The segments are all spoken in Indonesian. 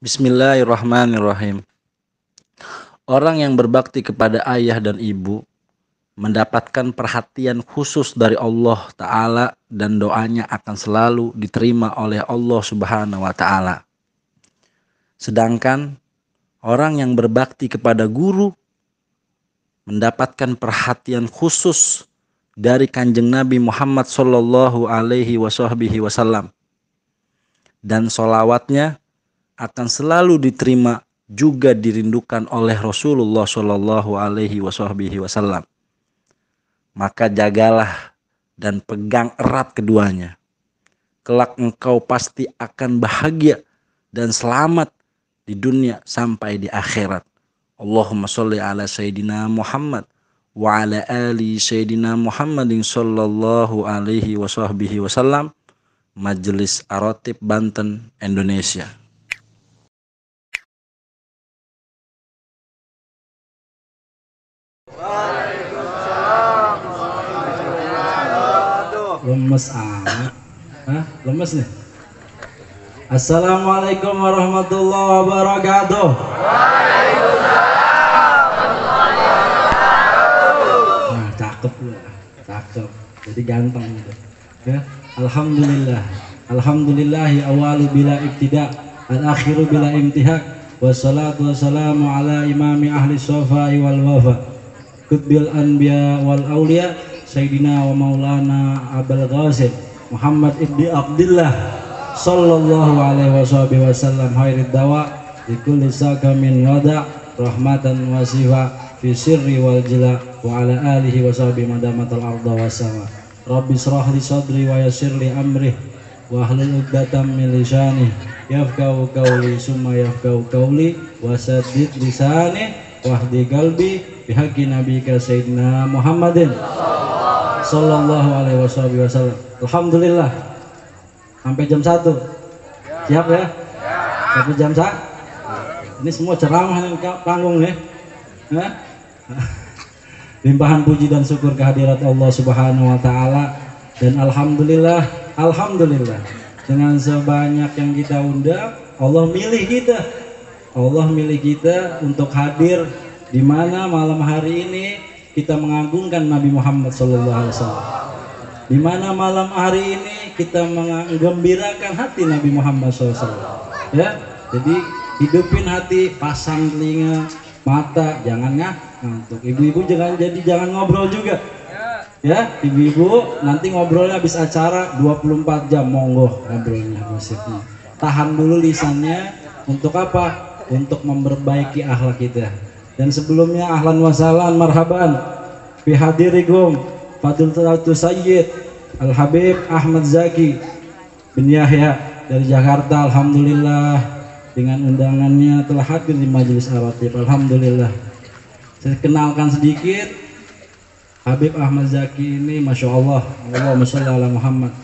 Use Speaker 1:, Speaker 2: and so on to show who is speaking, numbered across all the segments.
Speaker 1: Bismillahirrahmanirrahim. Orang yang berbakti kepada ayah dan ibu mendapatkan perhatian khusus dari Allah Ta'ala dan doanya akan selalu diterima oleh Allah Subhanahu wa Ta'ala. Sedangkan orang yang berbakti kepada guru mendapatkan perhatian khusus dari Kanjeng Nabi Muhammad Sallallahu Alaihi Wasallam, dan solawatnya akan selalu diterima juga dirindukan oleh Rasulullah Sallallahu Alaihi Wasallam. Maka jagalah dan pegang erat keduanya. Kelak engkau pasti akan bahagia dan selamat di dunia sampai di akhirat. Allahumma sholli ala Sayyidina Muhammad wa ala ali Sayyidina Muhammadin sallallahu alaihi wasallam. Majelis Arotib Banten, Indonesia.
Speaker 2: Lemes amat. Hah? Lemes nih. Assalamualaikum warahmatullahi wabarakatuh. Nah, cakep lu. Cakep. Jadi ganteng gitu. Ya. Alhamdulillah. Alhamdulillahi awalu bila ibtida, al-akhiru bila imtihak. Wassalatu wassalamu ala imami ahli sofai wal wafa, kutbil anbiya wal awliya, Sayyidina wa maulana Abul Qasim Muhammad ibni Abdillah sallallahu alaihi wasallam, khairid dawa likulli sakamin wada, rahmatan wasifa fi sirri wal jila, wa ala alihi wa sahbihi madamatal arda wasama. Rabbi shrah li sadri wa yassir li amri wa hlul 'uqdatam min lisani yafqahu qawli summa yafqahu qawli wa saddid lisani wahdi qalbi bihaqqi nabiyika sayyidina Muhammadin sallallahu alaihi wasallam. Alhamdulillah sampai jam 1. Siap ya? Sampai jam 1. Ini semua ceramah nih panggung nih. Limpahan puji dan syukur kehadirat Allah Subhanahu wa taala, dan alhamdulillah dengan sebanyak yang kita undang, Allah milih kita untuk hadir di mana malam hari ini kita mengagungkan Nabi Muhammad SAW. Di mana malam hari ini kita menggembirakan hati Nabi Muhammad SAW. Ya, jadi hidupin hati, pasang telinga, mata, jangan ngantuk. Ibu-ibu jangan ngobrol juga. Ya, ibu-ibu nanti ngobrolnya habis acara 24 jam, monggo ngobrolnya, gosipnya. Tahan dulu lisannya, untuk apa? Untuk memperbaiki akhlak kita. Dan sebelumnya ahlan wa sahlan marhaban fi hadirikum Fadilatul Sayyid Al Habib Ahmad Zaki bin Yahya dari Jakarta. Alhamdulillah dengan undangannya telah hadir di majelis Arotib. Alhamdulillah. Saya kenalkan sedikit, Habib Ahmad Zaki ini Masya Allah, Allahumma sholli ala Muhammad.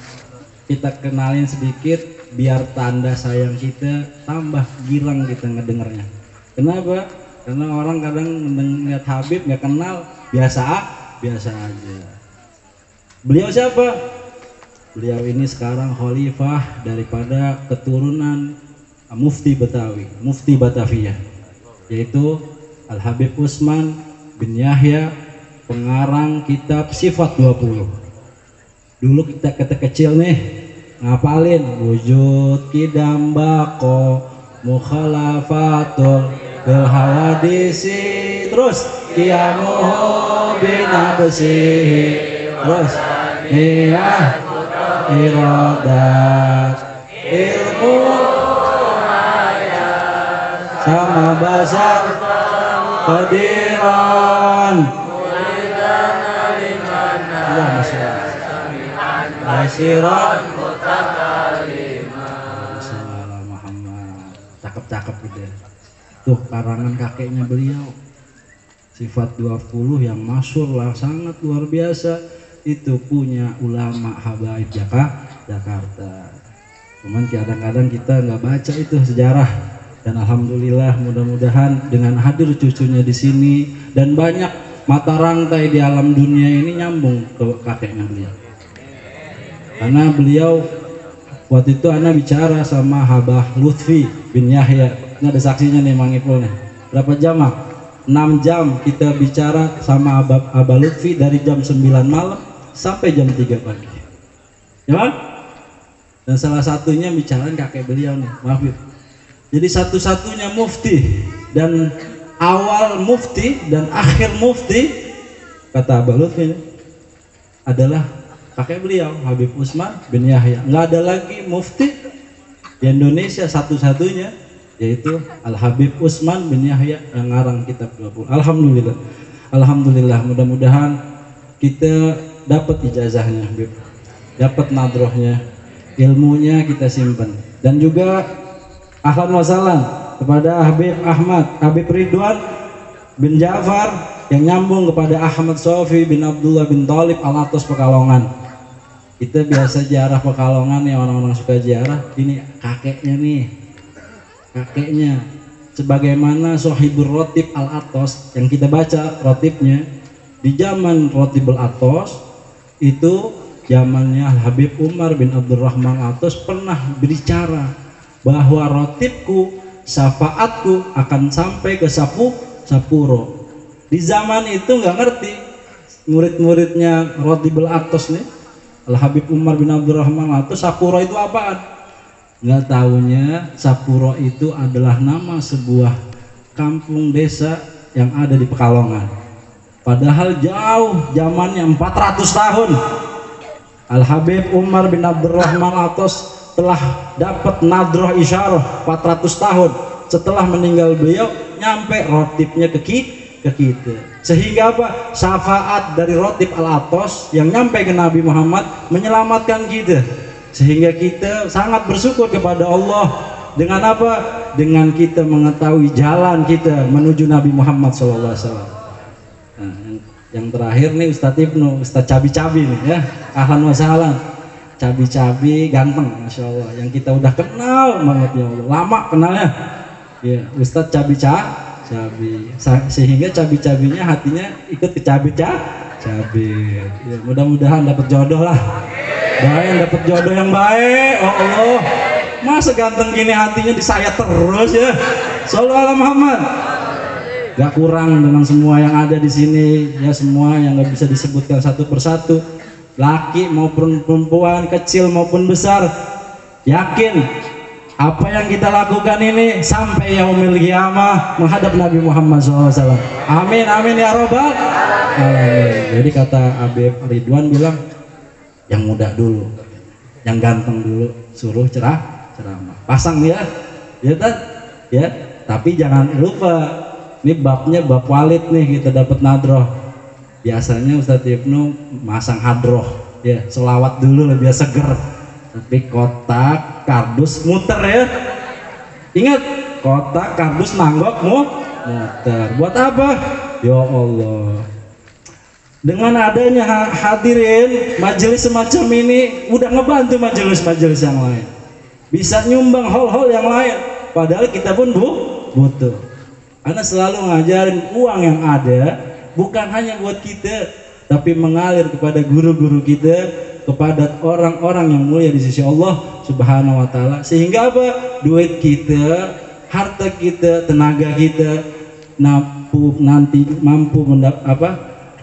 Speaker 2: Kita kenalin sedikit biar tanda sayang kita tambah girang kita ngedengarnya. Kenapa? Karena orang kadang melihat Habib nggak kenal, biasa aja. Beliau siapa? Beliau ini sekarang khalifah daripada keturunan Mufti Betawi, Mufti Batavia, yaitu Al Habib Usman bin Yahya, pengarang kitab Sifat 20. Dulu kita kecil nih ngapalin wujud kidam bako mukhalafatul hawadisi, terus qiyamuhu binafsihi, terus iya iradat ilmu sama basar qadiran Allah masyiran Muhammad. Cakep gitu ya. Tuh karangan kakeknya beliau Sifat 20 yang masyhur lah, sangat luar biasa. Itu punya ulama habaib Jakarta. Cuman kadang-kadang kita nggak baca itu sejarah. Dan alhamdulillah mudah-mudahan dengan hadir cucunya di sini dan banyak mata rantai di alam dunia ini nyambung ke kakeknya beliau. Karena beliau Waktu itu ana bicara sama Habah Lutfi bin Yahya. Ini ada saksinya nih Mang Ipul nih. Berapa jam? 6 jam kita bicara sama Abah Lutfi dari jam 9 malam sampai jam 3 pagi. Ya kan? Dan salah satunya bicarain kakek beliau nih, maaf ya. Jadi satu-satunya mufti dan awal mufti dan akhir mufti kata Abah Lutfi adalah kakek beliau Habib Usman bin Yahya. Nggak ada lagi mufti di Indonesia, satu-satunya yaitu Al Habib Usman bin Yahya yang ngarang kitab 20. Alhamdulillah, alhamdulillah. Mudah-mudahan kita dapat ijazahnya, Habib, dapat nadrohnya, ilmunya kita simpan. Dan juga ahlan wa sahlan kepada Habib Ahmad, Habib Ridwan bin Ja'far yang nyambung kepada Ahmad Sofi bin Abdullah bin Thalib Al-Atos Pekalongan. Kita biasa ziarah Pekalongan ya, orang-orang suka ziarah. Ini kakeknya nih, kakeknya. Sebagaimana Sohibur Rotib Al-Atos yang kita baca rotibnya di zaman Rotib Al-Atos itu zamannya Habib Umar bin Abdurrahman Al-Atos pernah berbicara bahwa rotibku, syafaatku akan sampai ke Sapuro. Di zaman itu nggak ngerti murid-muridnya Rotib Al-Atos nih, Al Habib Umar bin Abdurrahman Al-Atos, Sapuro itu apaan? Nggak taunya Sapuro itu adalah nama sebuah kampung desa yang ada di Pekalongan. Padahal jauh zamannya 400 tahun. Al Habib Umar bin Abdurrahman Al-Atos telah dapat nadroh isyarah 400 tahun setelah meninggal beliau, nyampe rotibnya ke kita. Sehingga apa? Syafaat dari Rotib Al-Atos yang nyampe ke Nabi Muhammad menyelamatkan kita. Sehingga kita sangat bersyukur kepada Allah. Dengan apa? Dengan kita mengetahui jalan kita menuju Nabi Muhammad SAW. Nah, yang terakhir nih Ustadz Ibnu, Ustadz Cabi-Cabi nih ya. Ahlan wa sahlan. Cabi-Cabi ganteng, Masya Allah. Yang kita udah kenal banget ya Allah. Lama kenalnya. Ya, Ustadz Cabi-Cabi. Sehingga cabi-cabinya hatinya ikut ke cabi-cabi. Ya, mudah-mudahan dapat jodoh lah. Doain dapat jodoh yang baik. Oh Allah, masa ganteng gini hatinya disayat terus ya. Shallallahu ala Muhammad. Gak kurang dengan semua yang ada di sini ya, semua yang nggak bisa disebutkan satu persatu, laki maupun perempuan, kecil maupun besar. Yakin apa yang kita lakukan ini sampai yaumil qiyamah menghadap Nabi Muhammad SAW. Amin amin ya robbal alamin. Jadi kata Habib Ridwan bilang, yang muda dulu, yang ganteng dulu, suruh ceramah. Pasang dia, ya kan? Ya, tapi jangan lupa, ini babnya bab walid nih, kita dapat nadroh. Biasanya Ustadz Ibnu masang hadroh, ya, selawat dulu lebih seger. Tapi kotak, kardus muter ya. Ingat, kotak, kardus, nanggok, muter. Buat apa? Ya Allah. Dengan adanya hadirin majelis semacam ini udah ngebantu majelis-majelis yang lain, bisa nyumbang hal-hal yang lain, padahal kita pun butuh. Karena selalu ngajarin uang yang ada bukan hanya buat kita, tapi mengalir kepada guru-guru kita, kepada orang-orang yang mulia di sisi Allah Subhanahu wa Ta'ala. Sehingga apa? Duit kita, harta kita, tenaga kita nanti mampu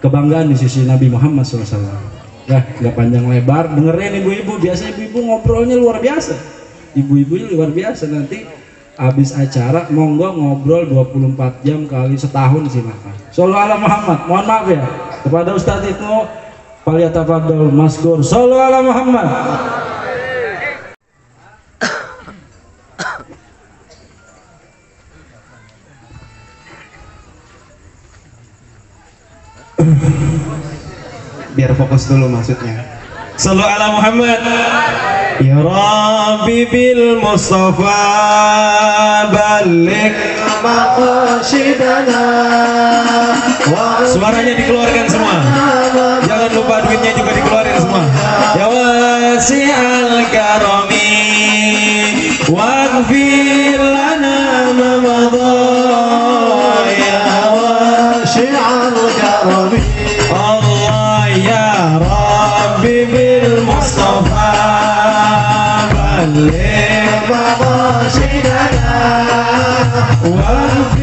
Speaker 2: kebanggaan di sisi Nabi Muhammad SAW. Nah, nggak panjang lebar, dengerin ibu-ibu. Biasanya ibu-ibu ngobrolnya luar biasa. Ibu-ibu luar biasa. Nanti habis acara, monggo ngobrol 24 jam kali setahun silakan. Shallallahu ala Muhammad. Mohon maaf ya kepada Ustadz Ibnu, falyatafadhal maskur. Shallallahu ala Muhammad.
Speaker 3: Biar fokus dulu maksudnya. Sallu ala Muhammad. Ya Rabbi bil Mustafa balik maqasidana. Suaranya dikeluarkan semua. Jangan lupa duitnya juga dikeluarin semua. Ya wasi'al karami waghfir lana ma madha. Ya wasi'al karami. Allah ya Rabbi bil Mustafa راشدنا واغفر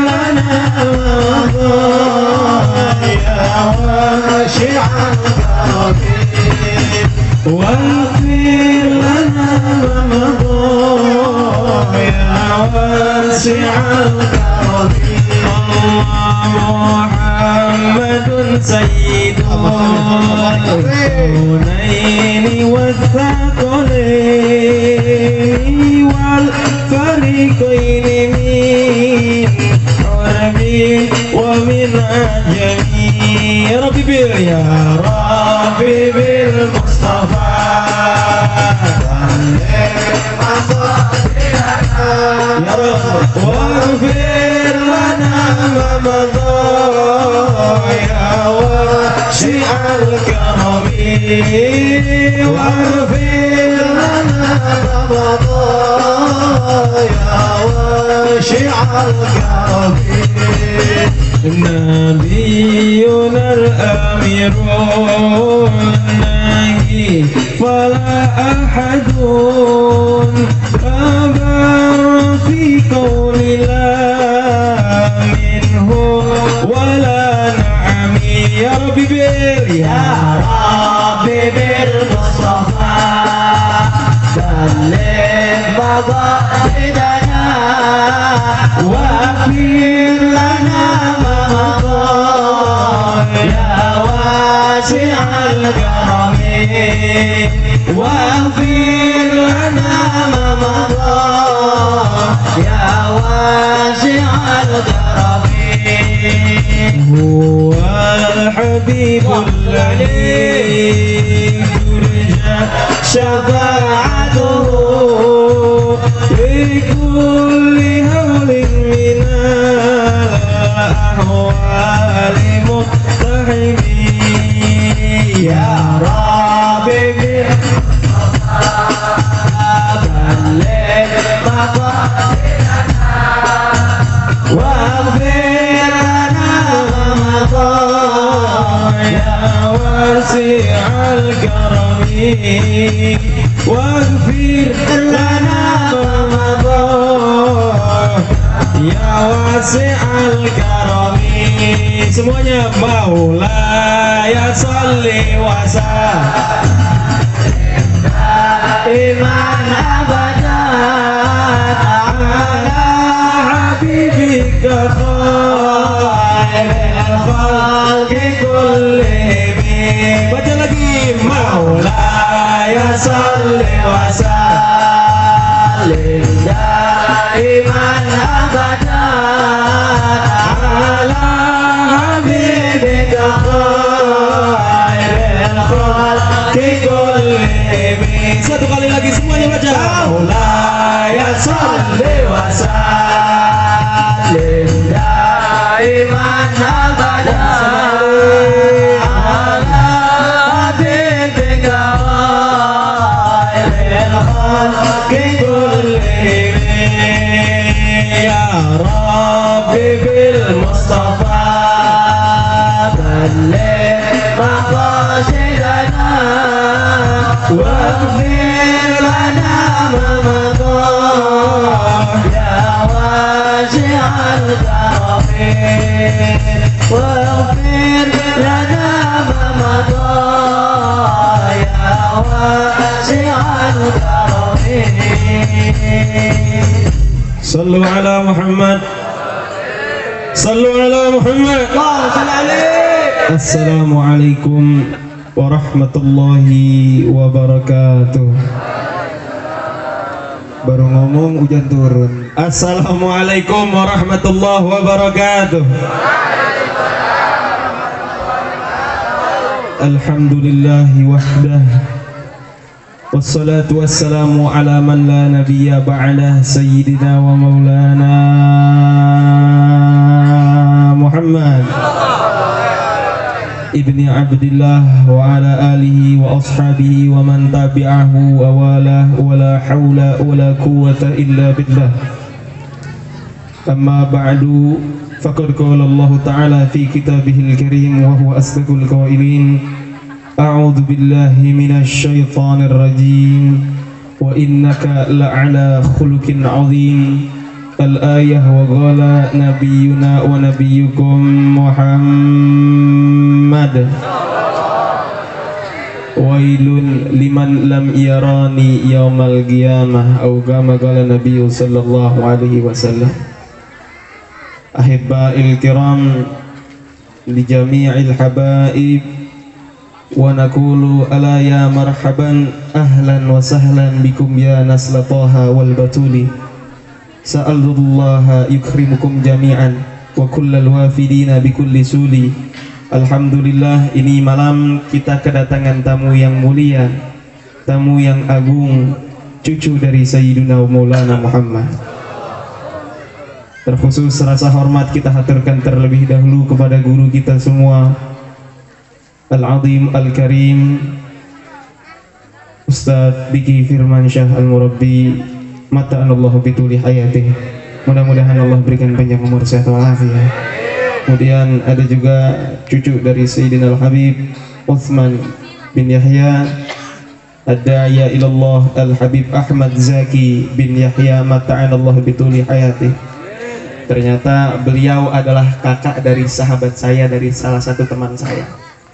Speaker 3: لنا يا واسع الكرم واغفر لنا يا واسع الكرم محمد سيد الكونين والثقلين والفريقين من عرب ومن عجم يا ربي بالمصطفى يا رب واغفر لنا ما مضى يا واسع الكرم واغفر لنا ما مضى يا واسع الكرم نبينا الأمير الناهي فلا أحد أبر في قول الله منه ولا نعم يا ربي بالمصطفى بلغ مقاصدنا واغفر لنا ما مضى يا واسع الكرم واغفر لنا ما مضى يا واسع الكرم هو الحبيب الذي ترجى شفاعته لكل هول من الأحوال مقتحم يا ربي بلغ مقاصدنا واغفر لنا ما مضى يا واسع الكرم واغفر لنا ما مضى يا واسع الكرم semuanya Maulaya sholli wa sallim iman abadan ala habibika khairil khalqi kullihim baca lagi Maulaya sholli wa sallim iman abadan ala habibika khairil khalqi kullihim satu kali lagi semuanya baca Maulaya sholli wa sallim daiman abadan ala habibika khairil khalqi kullihim ya Rabbi bil Mustafa بلغ مقاصدنا واغفر لنا ما مضى يا واسع الكرم واغفر لنا ما مضى يا واسع الكرم صلوا على محمد صلوا على محمد Assalamualaikum warahmatullahi wabarakatuh. Baru ngomong hujan turun. Assalamualaikum warahmatullahi wabarakatuh. Alhamdulillahi wahdah wassalatu wassalamu ala man la nabiyya ba'dah sayyidina wa maulana Muhammad ibni Abdillah wa ala alihi wa ashabihi wa man tabi'ahu wa wala wa la hawla wa la quwwata illa billah. Amma ba'du, faqad qala Allah ta'ala fi kitabihil karim wa huwa asdaqul qailin. A'udzu billahi minasy syaithanir rajim. wa innaka la'ala khuluqin 'azim. Al-ayah wa qala nabiyyuna wa nabiyyukum Muhammad wailun liman lam yarani yaumal qiyamah au kama qala Nabi sallallahu alaihi wasallam. Ahibba'il kiram li jami'il habaib wa naqulu ala ya marhaban ahlan wa sahlan bikum ya nasla taha wal batuli. Sa'alullah yukrimukum jami'an wa kullal wafidina bikulli suli. Alhamdulillah, ini malam kita kedatangan tamu yang mulia, tamu yang agung, cucu dari Sayyidina Maulana Muhammad. Terkhusus rasa hormat kita haturkan terlebih dahulu kepada guru kita semua, Al-Azim Al-Karim Ustadz Diki Firmansyah Al-Murabbi, mata'anallahu bituli hayatih. Mudah-mudahan Allah berikan panjang umur, sehat walafiat. Kemudian ada juga cucu dari Sayyidina Al-Habib Uthman bin Yahya, ad-da'iya ilallah Al-Habib Ahmad Zaki bin Yahya, mata'anallahu bituli hayatih. Ternyata beliau adalah kakak dari sahabat saya, dari salah satu teman saya.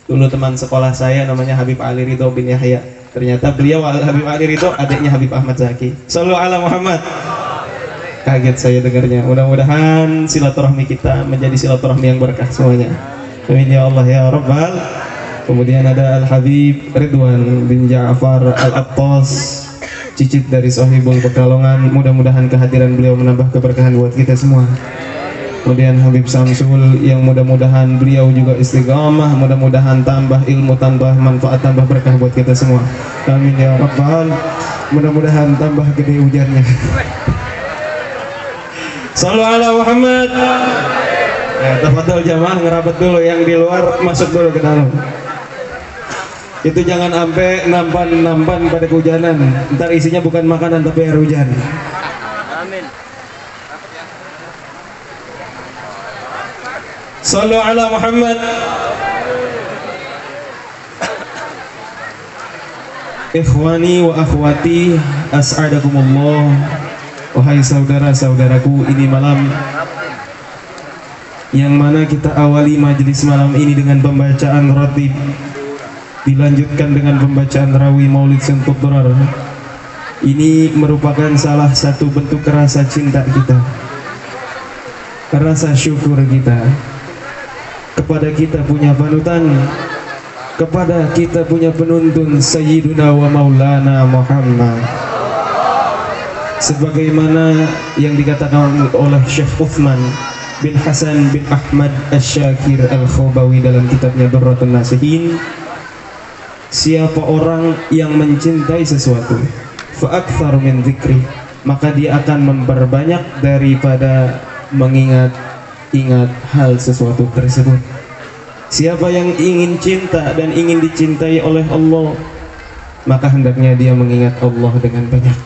Speaker 3: Dulu teman sekolah saya namanya Habib Ali Ridho bin Yahya. Ternyata beliau Habib Ali Ridho adiknya Habib Ahmad Zaki. Shallu ala Muhammad. Kaget saya dengarnya. Mudah-mudahan silaturahmi kita menjadi silaturahmi yang berkah semuanya. Amin ya Allah ya Rabbal. Kemudian ada Al-Habib Ridwan bin Ja'far Al-Attas, cicit dari Sohibul Pekalongan. Mudah-mudahan kehadiran beliau menambah keberkahan buat kita semua. Kemudian Habib Samsul yang mudah-mudahan beliau juga istiqamah, mudah-mudahan tambah ilmu, tambah manfaat, tambah berkah buat kita semua. Amin ya Rabbal. Mudah-mudahan tambah gede hujannya. Shallu ala Muhammad. Ya, tafadhol jamaah, ngerabat dulu, yang di luar masuk dulu ke dalam. Itu jangan sampai nampan pada kehujanan. Ntar isinya bukan makanan tapi air hujan. Amin. Shallu ala Muhammad. Ikhwani wa akhwati, as'adakumullah. Wahai saudara-saudaraku, ini malam yang mana kita awali majelis malam ini dengan pembacaan ratib, dilanjutkan dengan pembacaan rawi Maulid Sentuh Durar. Ini merupakan salah satu bentuk rasa cinta kita, rasa syukur kita kepada kita punya panutan, kepada kita punya penuntun Sayyiduna wa Maulana Muhammad. Sebagaimana yang dikatakan oleh Syekh Uthman bin Hasan bin Ahmad Asy-Syakir Al-Khobawi dalam kitabnya Durratun Nasihin, siapa orang yang mencintai sesuatu fa'akthar min dzikri, maka dia akan memperbanyak daripada mengingat-ingat hal sesuatu tersebut. Siapa yang ingin cinta dan ingin dicintai oleh Allah, maka hendaknya dia mengingat Allah dengan banyak.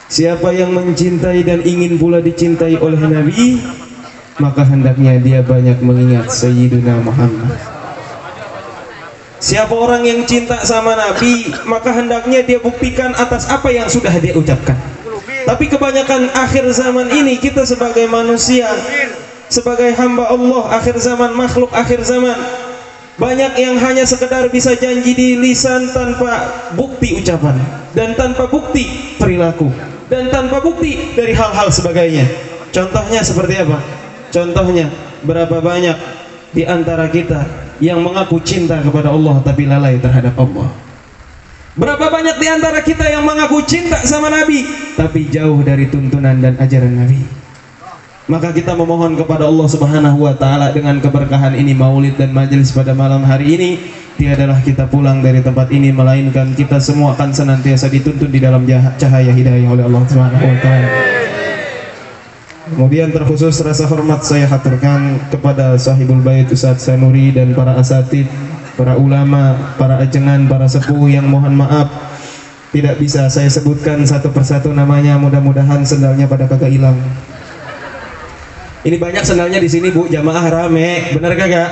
Speaker 3: Siapa yang mencintai dan ingin pula dicintai oleh Nabi, maka hendaknya dia banyak mengingat Sayyidina Muhammad. Siapa orang yang cinta sama Nabi, maka hendaknya dia buktikan atas apa yang sudah dia ucapkan. Tapi kebanyakan akhir zaman ini, kita sebagai manusia, sebagai hamba Allah, akhir zaman, makhluk akhir zaman, banyak yang hanya sekedar bisa janji di lisan tanpa bukti ucapan, dan tanpa bukti perilaku, dan tanpa bukti dari hal-hal sebagainya. Contohnya seperti apa? Contohnya, berapa banyak di antara kita yang mengaku cinta kepada Allah tapi lalai terhadap Allah? Berapa banyak di antara kita yang mengaku cinta sama Nabi tapi jauh dari tuntunan dan ajaran Nabi? Maka kita memohon kepada Allah Subhanahu wa taala dengan keberkahan ini, Maulid dan majelis pada malam hari ini, tiadalah kita pulang dari tempat ini melainkan kita semua akan senantiasa dituntun di dalam cahaya hidayah oleh Allah Subhanahu wa taala. Kemudian terkhusus rasa hormat saya haturkan kepada Sahibul Bait Ustadz Sanuri dan para asatid, para ulama, para ajengan, para sepuh yang mohon maaf tidak bisa saya sebutkan satu persatu namanya. Mudah-mudahan sendalnya pada kagak hilang. Ini banyak sendalnya di sini, Bu, jamaah rame, benar kagak?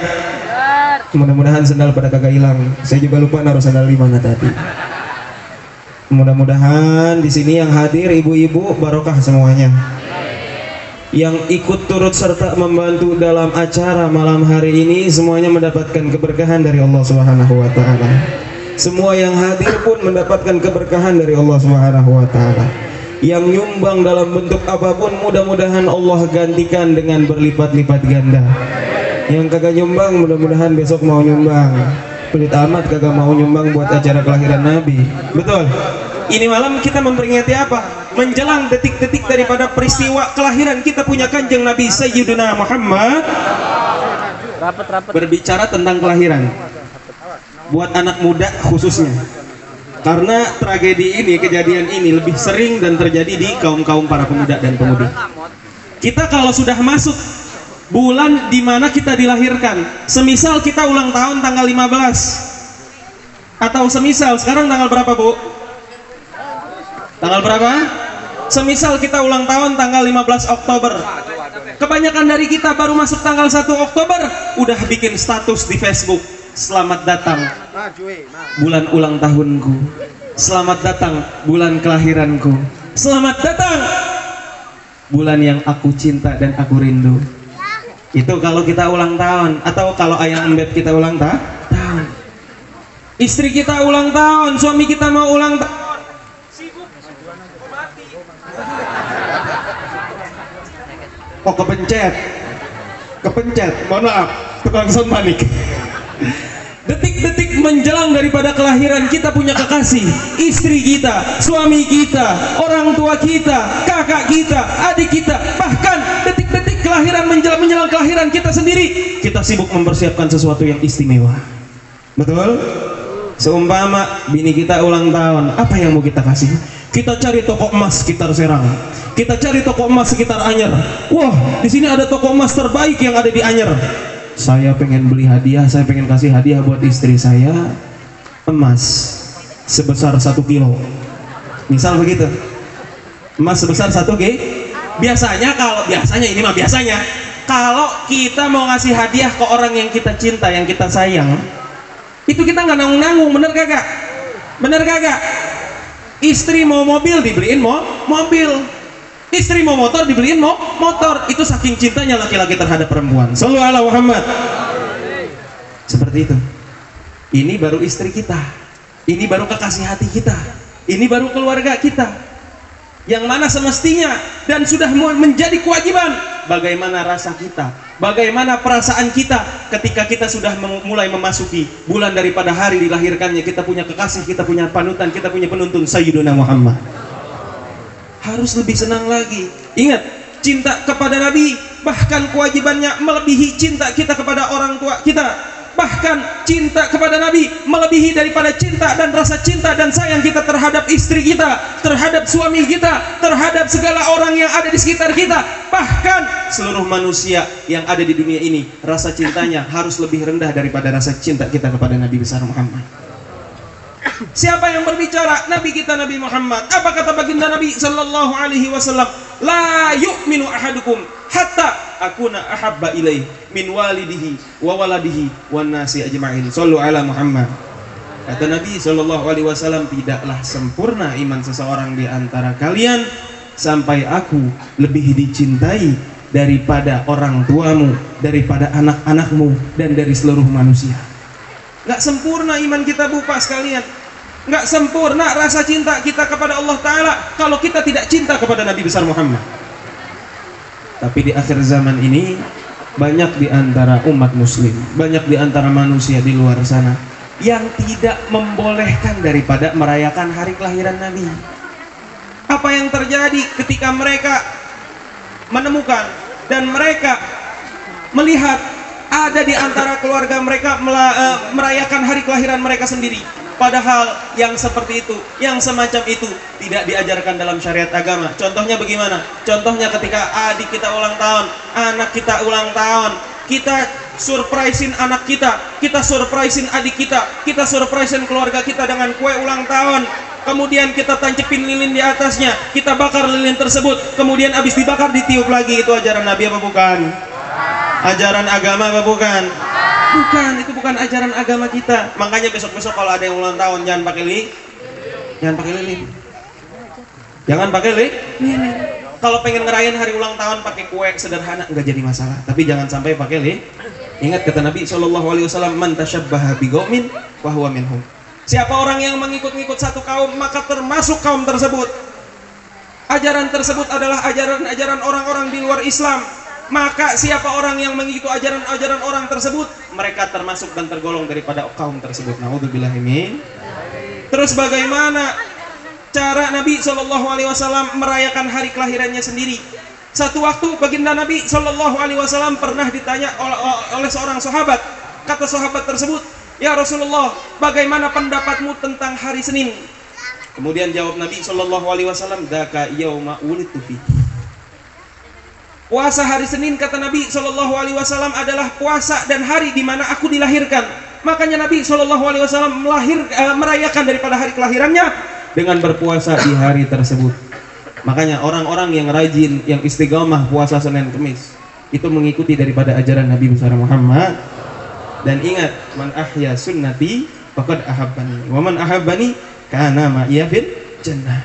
Speaker 3: Mudah-mudahan sendal pada kagak hilang. Saya juga lupa naruh sendal di mana tadi. Mudah-mudahan di sini yang hadir ibu-ibu barokah semuanya. Yang ikut turut serta membantu dalam acara malam hari ini semuanya mendapatkan keberkahan dari Allah Subhanahu wa taala. Semua yang hadir pun mendapatkan keberkahan dari Allah Subhanahu wa taala. Yang nyumbang dalam bentuk apapun mudah-mudahan Allah gantikan dengan berlipat-lipat ganda. Yang kagak nyumbang mudah-mudahan besok mau nyumbang. Pelit amat kagak mau nyumbang buat acara kelahiran Nabi. Betul. Ini malam kita memperingati apa? Menjelang detik-detik daripada peristiwa kelahiran kita punya Kanjeng Nabi Sayyidina Muhammad. Berbicara tentang kelahiran buat anak muda khususnya, karena tragedi ini, kejadian ini lebih sering dan terjadi di kaum-kaum para pemuda dan pemudi. Kita kalau sudah masuk bulan di mana kita dilahirkan, semisal kita ulang tahun tanggal 15, atau semisal sekarang tanggal berapa, Bu? Tanggal berapa? Semisal kita ulang tahun tanggal 15 Oktober. Kebanyakan dari kita baru masuk tanggal 1 Oktober udah bikin status di Facebook. Selamat datang bulan ulang tahunku. Selamat datang bulan kelahiranku. Selamat datang bulan yang aku cinta dan aku rindu. Itu kalau kita ulang tahun, atau kalau ayah embet kita ulang tahun. Istri kita ulang tahun, suami kita mau ulang tahun. Oh, kepencet, mohon maaf, tukang sound panik. Detik-detik menjelang daripada kelahiran kita punya kekasih, istri kita, suami kita, orang tua kita, kakak kita, adik kita, bahkan detik-detik kelahiran menjelang kelahiran kita sendiri, kita sibuk mempersiapkan sesuatu yang istimewa. Betul? Seumpama bini kita ulang tahun, apa yang mau kita kasih? Kita cari toko emas sekitar Serang, kita cari toko emas sekitar Anyer. Wah, di sini ada toko emas terbaik yang ada di Anyer. Saya pengen beli hadiah, saya pengen kasih hadiah buat istri saya, emas sebesar 1 kilo. Misal begitu, emas sebesar 1 kilo. Biasanya kalau kita mau ngasih hadiah ke orang yang kita cinta, yang kita sayang, itu kita nggak nanggung-nanggung, bener kagak? Bener kagak? Istri mau mobil dibeliin mobil, istri mau motor dibeliin motor. Itu saking cintanya laki-laki terhadap perempuan. Shallallahu alaihi Muhammad. Seperti itu. Ini baru istri kita, ini baru kekasih hati kita, ini baru keluarga kita, yang mana semestinya dan sudah menjadi kewajiban. Bagaimana rasa kita, bagaimana perasaan kita ketika kita sudah mulai memasuki bulan daripada hari dilahirkannya. Kita punya kekasih, kita punya panutan, kita punya penuntun Sayyiduna Muhammad. Harus lebih senang lagi. Ingat, cinta kepada Nabi bahkan kewajibannya melebihi cinta kita kepada orang tua kita. Bahkan cinta kepada Nabi melebihi daripada cinta dan rasa cinta dan sayang kita terhadap istri kita, terhadap suami kita, terhadap segala orang yang ada di sekitar kita. Bahkan seluruh manusia yang ada di dunia ini, rasa cintanya harus lebih rendah daripada rasa cinta kita kepada Nabi besar Muhammad. Siapa yang berbicara? Nabi kita, Nabi Muhammad. Apa kata baginda Nabi sallallahu alaihi wasallam? La yu'minu ahadukum hatta akuna ahabba ilaih min walidihi wa waladihi wan nasi ajma'in. Shallu ala Muhammad. Kata Nabi sallallahu alaihi wasallam, tidaklah sempurna iman seseorang di antara kalian sampai aku lebih dicintai daripada orang tuamu, daripada anak-anakmu, dan dari seluruh manusia. Nggak sempurna iman kita, Bu, Pak sekalian. Nggak sempurna rasa cinta kita kepada Allah Ta'ala kalau kita tidak cinta kepada Nabi besar Muhammad. Tapi di akhir zaman ini, banyak di antara umat muslim, banyak di antara manusia di luar sana yang tidak membolehkan daripada merayakan hari kelahiran Nabi. Apa yang terjadi ketika mereka menemukan dan mereka melihat ada di antara keluarga mereka merayakan hari kelahiran mereka sendiri, padahal yang seperti itu, yang semacam itu tidak diajarkan dalam syariat agama. Contohnya bagaimana? Contohnya ketika adik kita ulang tahun, anak kita ulang tahun, kita surprisein anak kita surprisein adik kita surprisein keluarga kita dengan kue ulang tahun. Kemudian kita tancepin lilin di atasnya, kita bakar lilin tersebut, kemudian habis dibakar ditiup lagi. Itu ajaran Nabi apa bukan? Ajaran agama apa bukan? Bukan, itu bukan ajaran agama kita. Makanya besok-besok kalau ada yang ulang tahun jangan pakai Jangan pakai lilin. Jangan pakai lilin. Kalau pengen ngerayain hari ulang tahun pakai kue sederhana nggak jadi masalah. Tapi jangan sampai pakai lilin. Ingat kata Nabi SAW, man tasyabbaha biqaumin wa huwa minhum. Siapa orang yang mengikut-ngikut satu kaum, maka termasuk kaum tersebut. Ajaran tersebut adalah ajaran-ajaran orang-orang di luar Islam. Maka siapa orang yang mengikuti ajaran-ajaran orang tersebut, mereka termasuk dan tergolong daripada kaum tersebut. Naudzubillahi min. Terus bagaimana cara Nabi SAW merayakan hari kelahirannya sendiri? Satu waktu baginda Nabi SAW pernah ditanya oleh seorang sahabat. Kata sahabat tersebut, "Ya Rasulullah, bagaimana pendapatmu tentang hari Senin?" Kemudian jawab Nabi SAW, "Dzaka yauma wulidtu fi." Puasa hari Senin, kata Nabi SAW, adalah puasa dan hari di mana aku dilahirkan. Makanya Nabi SAW merayakan daripada hari kelahirannya dengan berpuasa di hari tersebut. Makanya orang-orang yang rajin, yang istiqomah puasa Senin Kemis, itu mengikuti daripada ajaran Nabi besar Muhammad. Dan ingat, man ahya sunnati faqad ahabbani, wa man ahabbani kana ma'iya fil jannah.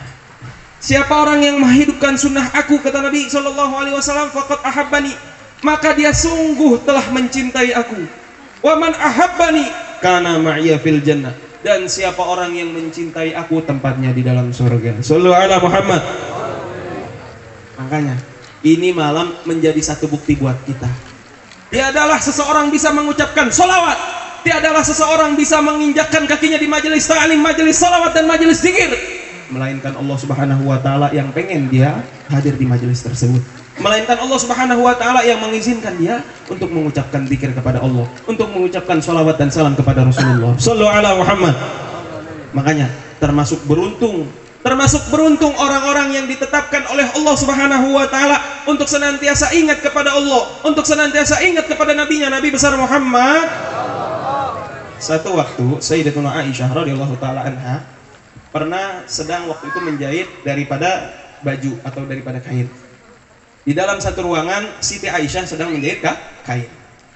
Speaker 3: Siapa orang yang menghidupkan sunnah aku, kata Nabi SAW, faqad ahabbani, maka dia sungguh telah mencintai aku. Wa man ahabbani kana ma'iya fil jannah. Dan siapa orang yang mencintai aku, tempatnya di dalam surga. Sallu ala Muhammad. Makanya ini malam menjadi satu bukti buat kita. Tiadalah seseorang bisa mengucapkan sholawat, tiadalah seseorang bisa menginjakkan kakinya di majelis ta'lim, majelis sholawat dan majelis zikir, melainkan Allah Subhanahu wa taala yang pengen dia hadir di majelis tersebut. Melainkan Allah Subhanahu wa taala yang mengizinkan dia untuk mengucapkan zikir kepada Allah, untuk mengucapkan sholawat dan salam kepada Rasulullah. Sallu ala Muhammad. Makanya termasuk beruntung orang-orang yang ditetapkan oleh Allah Subhanahu wa taala untuk senantiasa ingat kepada Allah, untuk senantiasa ingat kepada nabinya, Nabi besar Muhammad. Satu waktu Sayyidatuna Aisyah radhiyallahu taala anha pernah sedang waktu itu menjahit daripada baju atau daripada kain. Di dalam satu ruangan Siti Aisyah sedang menjahit kain.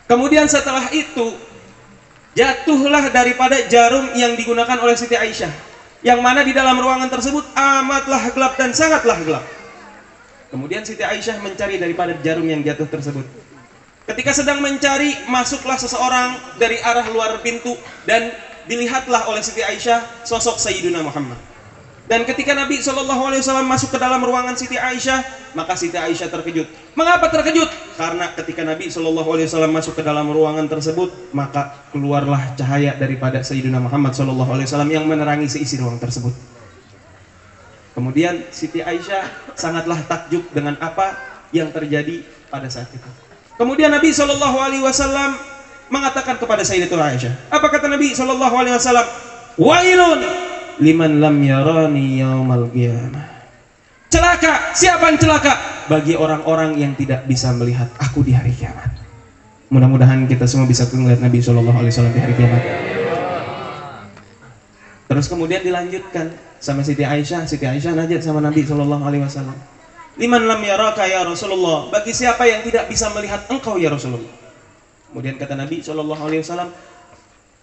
Speaker 3: Kemudian setelah itu jatuhlah daripada jarum yang digunakan oleh Siti Aisyah, yang mana di dalam ruangan tersebut amatlah gelap dan sangatlah gelap. Kemudian Siti Aisyah mencari daripada jarum yang jatuh tersebut. Ketika sedang mencari, masuklah seseorang dari arah luar pintu dan dilihatlah oleh Siti Aisyah sosok Sayyidina Muhammad. Dan ketika Nabi SAW masuk ke dalam ruangan Siti Aisyah, maka Siti Aisyah terkejut. Mengapa terkejut? Karena ketika Nabi SAW masuk ke dalam ruangan tersebut, maka keluarlah cahaya daripada Sayyidina Muhammad SAW yang menerangi seisi ruang tersebut. Kemudian Siti Aisyah sangatlah takjub dengan apa yang terjadi pada saat itu. Kemudian Nabi SAW mengatakan kepada Sayyidatuna Aisyah, apa kata Nabi SAW? Wailun liman lam yarani yaumal qiyamah. Celaka, siapa yang celaka? Bagi orang-orang yang tidak bisa melihat aku di hari kiamat. Mudah-mudahan kita semua bisa melihat Nabi SAW di hari kiamat. Terus kemudian dilanjutkan sama Siti Aisyah. Siti Aisyah najat sama Nabi SAW. Liman lam yaraka ya Rasulullah, bagi siapa yang tidak bisa melihat engkau ya Rasulullah. Kemudian kata Nabi SAW,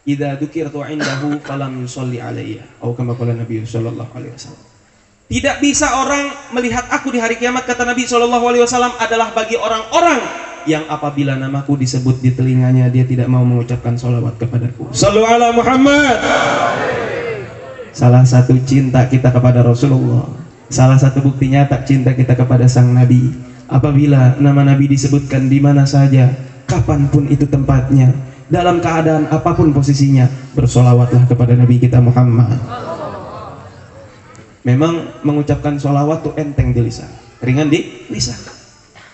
Speaker 3: idza dzukirtu indahu falam yusolli alayya, atau kama qala Nabi sallallahu alaihi wasallam. Tidak bisa orang melihat aku di hari kiamat, kata Nabi sallallahu alaihi wasallam, adalah bagi orang-orang yang apabila namaku disebut di telinganya dia tidak mau mengucapkan sholawat kepadaku. Sallu ala Muhammad. Salah satu cinta kita kepada Rasulullah, salah satu bukti nyata cinta kita kepada sang Nabi, apabila nama Nabi disebutkan di mana saja, kapanpun itu tempatnya, dalam keadaan apapun posisinya, bersolawatlah kepada Nabi kita Muhammad. Memang mengucapkan solawat itu enteng di lisan, ringan di lisan.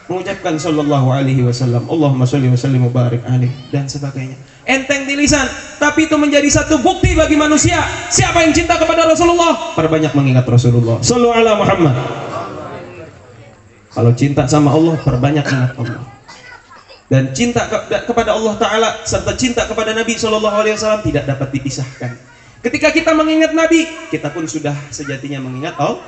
Speaker 3: Mengucapkan sallallahu alaihi wasallam, Allahumma sholli wa sallim wa barik alaihi, dan sebagainya, enteng di lisan. Tapi itu menjadi satu bukti bagi manusia, siapa yang cinta kepada Rasulullah, perbanyak mengingat Rasulullah. Sallu ala Muhammad. Kalau cinta sama Allah, perbanyak ingat Allah. Dan cinta kepada Allah Ta'ala serta cinta kepada Nabi SAW tidak dapat dipisahkan. Ketika kita mengingat Nabi, kita pun sudah sejatinya mengingat Allah.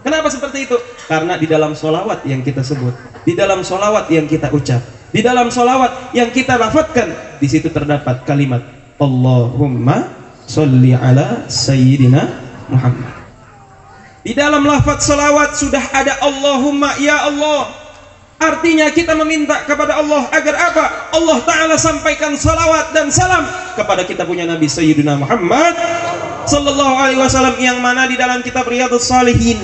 Speaker 3: Kenapa seperti itu? Karena di dalam sholawat yang kita sebut, di dalam sholawat yang kita ucap, di dalam sholawat yang kita lafadzkan, di situ terdapat kalimat Allahumma sholli ala Sayyidina Muhammad.
Speaker 4: Di dalam lafaz salawat sudah ada Allahumma ya Allah. Artinya kita meminta kepada Allah agar apa? Allah Ta'ala sampaikan salawat dan salam kepada kita punya Nabi Sayyidina Muhammad sallallahu alaihi wasallam, yang mana di dalam kitab Riyadhus Shalihin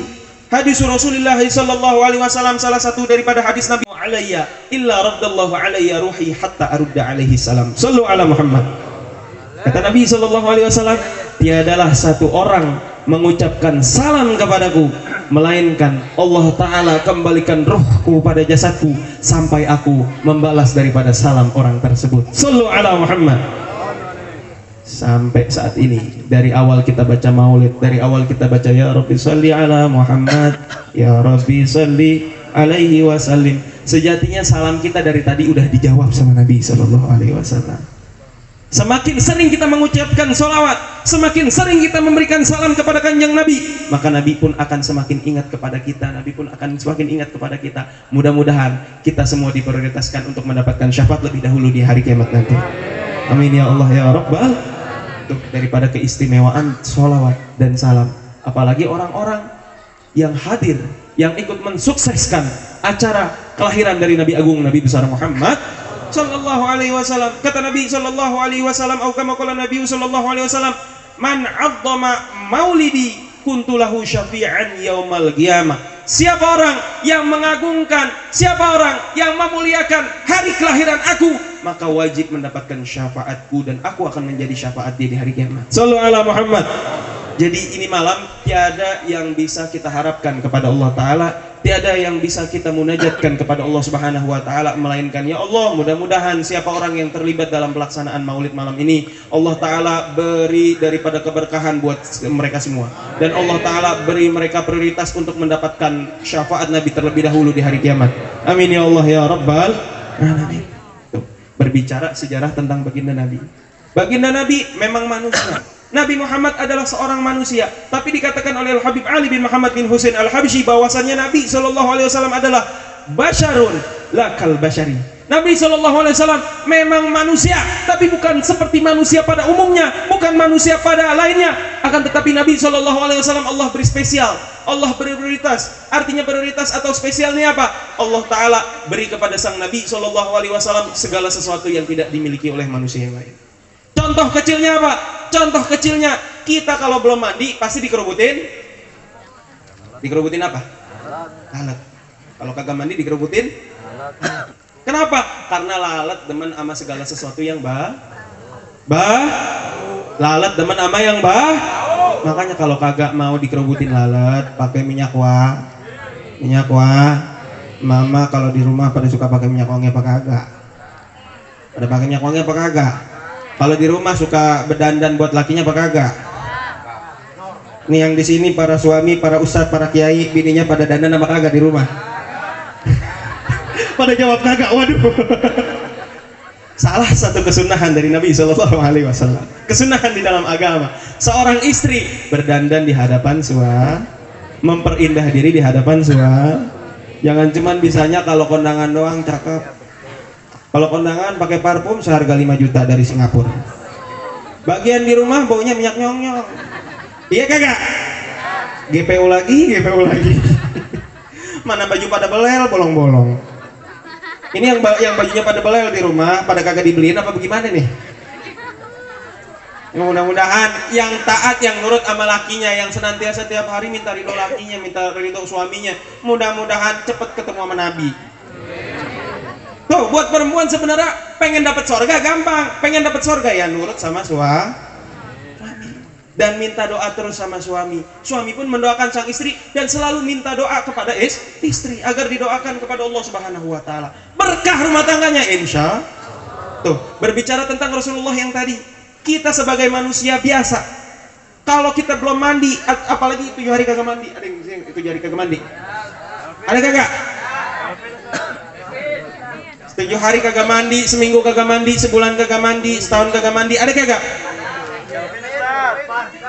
Speaker 4: hadis Rasulullah sallallahu alaihi wasallam, salah satu daripada hadis Nabi, alayya illa raddallahu alayya ruhi hatta arudda alaihi salam. Sallu ala Muhammad. Kata Nabi sallallahu alaihi wasallam, tiadalah satu orang mengucapkan salam kepadaku melainkan Allah Ta'ala kembalikan ruhku pada jasadku sampai aku membalas daripada salam orang tersebut. Sallu ala Muhammad. Sampai saat ini, dari awal kita baca maulid, dari awal kita baca ya Rabbi salli ala Muhammad, ya Rabbi salli alaihi wasallim, sejatinya salam kita dari tadi udah dijawab sama Nabi sallallahu alaihi wasallam. Semakin sering kita mengucapkan sholawat, semakin sering kita memberikan salam kepada kanjeng Nabi, maka Nabi pun akan semakin ingat kepada kita, Nabi pun akan semakin ingat kepada kita. Mudah-mudahan kita semua diprioritaskan untuk mendapatkan syafaat lebih dahulu di hari kiamat nanti. Amin ya Allah ya Rabbal. Daripada keistimewaan sholawat dan salam, apalagi orang-orang yang hadir, yang ikut mensukseskan acara kelahiran dari Nabi Agung, Nabi besar Muhammad sallallahu alaihi wasallam. Kata Nabi sallallahu alaihi wasallam, atau kama qala Nabi sallallahu alaihi wasallam, man 'azzama maulidi kuntu lahu syafi'an yaumal qiyamah. Siapa orang yang mengagungkan, siapa orang yang memuliakan hari kelahiran aku, maka wajib mendapatkan syafaatku dan aku akan menjadi syafaat dia di hari kiamat. Sallu ala Muhammad. Jadi ini malam tiada yang bisa kita harapkan kepada Allah Ta'ala, tiada yang bisa kita munajatkan kepada Allah Subhanahu Wa Ta'ala, melainkan ya Allah, mudah-mudahan siapa orang yang terlibat dalam pelaksanaan maulid malam ini, Allah Ta'ala beri daripada keberkahan buat mereka semua, dan Allah Ta'ala beri mereka prioritas untuk mendapatkan syafaat Nabi terlebih dahulu di hari kiamat. Amin ya Allah ya Rabbal Alamin. Berbicara sejarah tentang baginda Nabi. Baginda Nabi memang manusia. Nabi Muhammad adalah seorang manusia, tapi dikatakan oleh Al-Habib Ali bin Muhammad bin Husain Al-Habsyi bahwasannya Nabi Shallallahu Alaihi Wasallam adalah basyarun lakal basyari. Nabi Shallallahu Alaihi Wasallam memang manusia, tapi bukan seperti manusia pada umumnya, bukan manusia pada lainnya. Akan tetapi Nabi Shallallahu Alaihi Wasallam Allah beri spesial, Allah beri prioritas. Artinya prioritas atau spesialnya apa? Allah Taala beri kepada sang Nabi Shallallahu Alaihi Wasallam segala sesuatu yang tidak dimiliki oleh manusia yang lain. Contoh kecilnya apa? Contoh kecilnya, kita kalau belum mandi pasti dikerubutin. Dikerubutin apa? Lalat. Kalau kagak mandi dikerubutin? Kenapa? Karena lalat demen sama segala sesuatu yang lalat demen sama yang makanya kalau kagak mau dikerubutin lalat, pakai minyak wah. Mama kalau di rumah pada suka pakai minyak wangi apa kagak? Pada pakai minyak wangi apa kagak? Kalau di rumah suka berdandan buat lakinya apa kagak? Nih yang di sini para suami, para ustadz, para kiai, bininya pada dandan apa kagak di rumah? Pada jawab kagak. Waduh. Salah satu kesunahan dari Nabi Shallallahu Alaihi Wasallam. Kesunahan di dalam agama. Seorang istri berdandan di hadapan suami, memperindah diri di hadapan suami. Jangan cuman bisanya kalau kondangan doang cakep. Kalau kondangan pakai parfum seharga 5 juta dari Singapura. Bagian di rumah baunya minyak nyong-nyong. Iya kagak? GPU lagi. Mana baju pada belel, bolong-bolong. Ini yang bajunya pada belel di rumah, pada kagak dibeliin apa bagaimana nih? Mudah-mudahan yang taat, yang nurut sama lakinya, yang senantiasa tiap hari minta ridho lakinya, minta ridho suaminya, mudah-mudahan cepet ketemu sama Nabi. Tuh, buat perempuan sebenarnya pengen dapat surga gampang, pengen dapat surga ya nurut sama suami dan minta doa terus sama suami. Suami pun mendoakan sang istri dan selalu minta doa kepada istri agar didoakan kepada Allah Subhanahu Wa Taala. Berkah rumah tangganya, insya. Tuh, berbicara tentang Rasulullah yang tadi, kita sebagai manusia biasa, kalau kita belum mandi, apalagi 7 hari kagak mandi, ada yang 7 hari kagak mandi, ada kagak? 7 hari kagak mandi, seminggu kagak mandi, sebulan kagak mandi, setahun kagak mandi, ada kagak?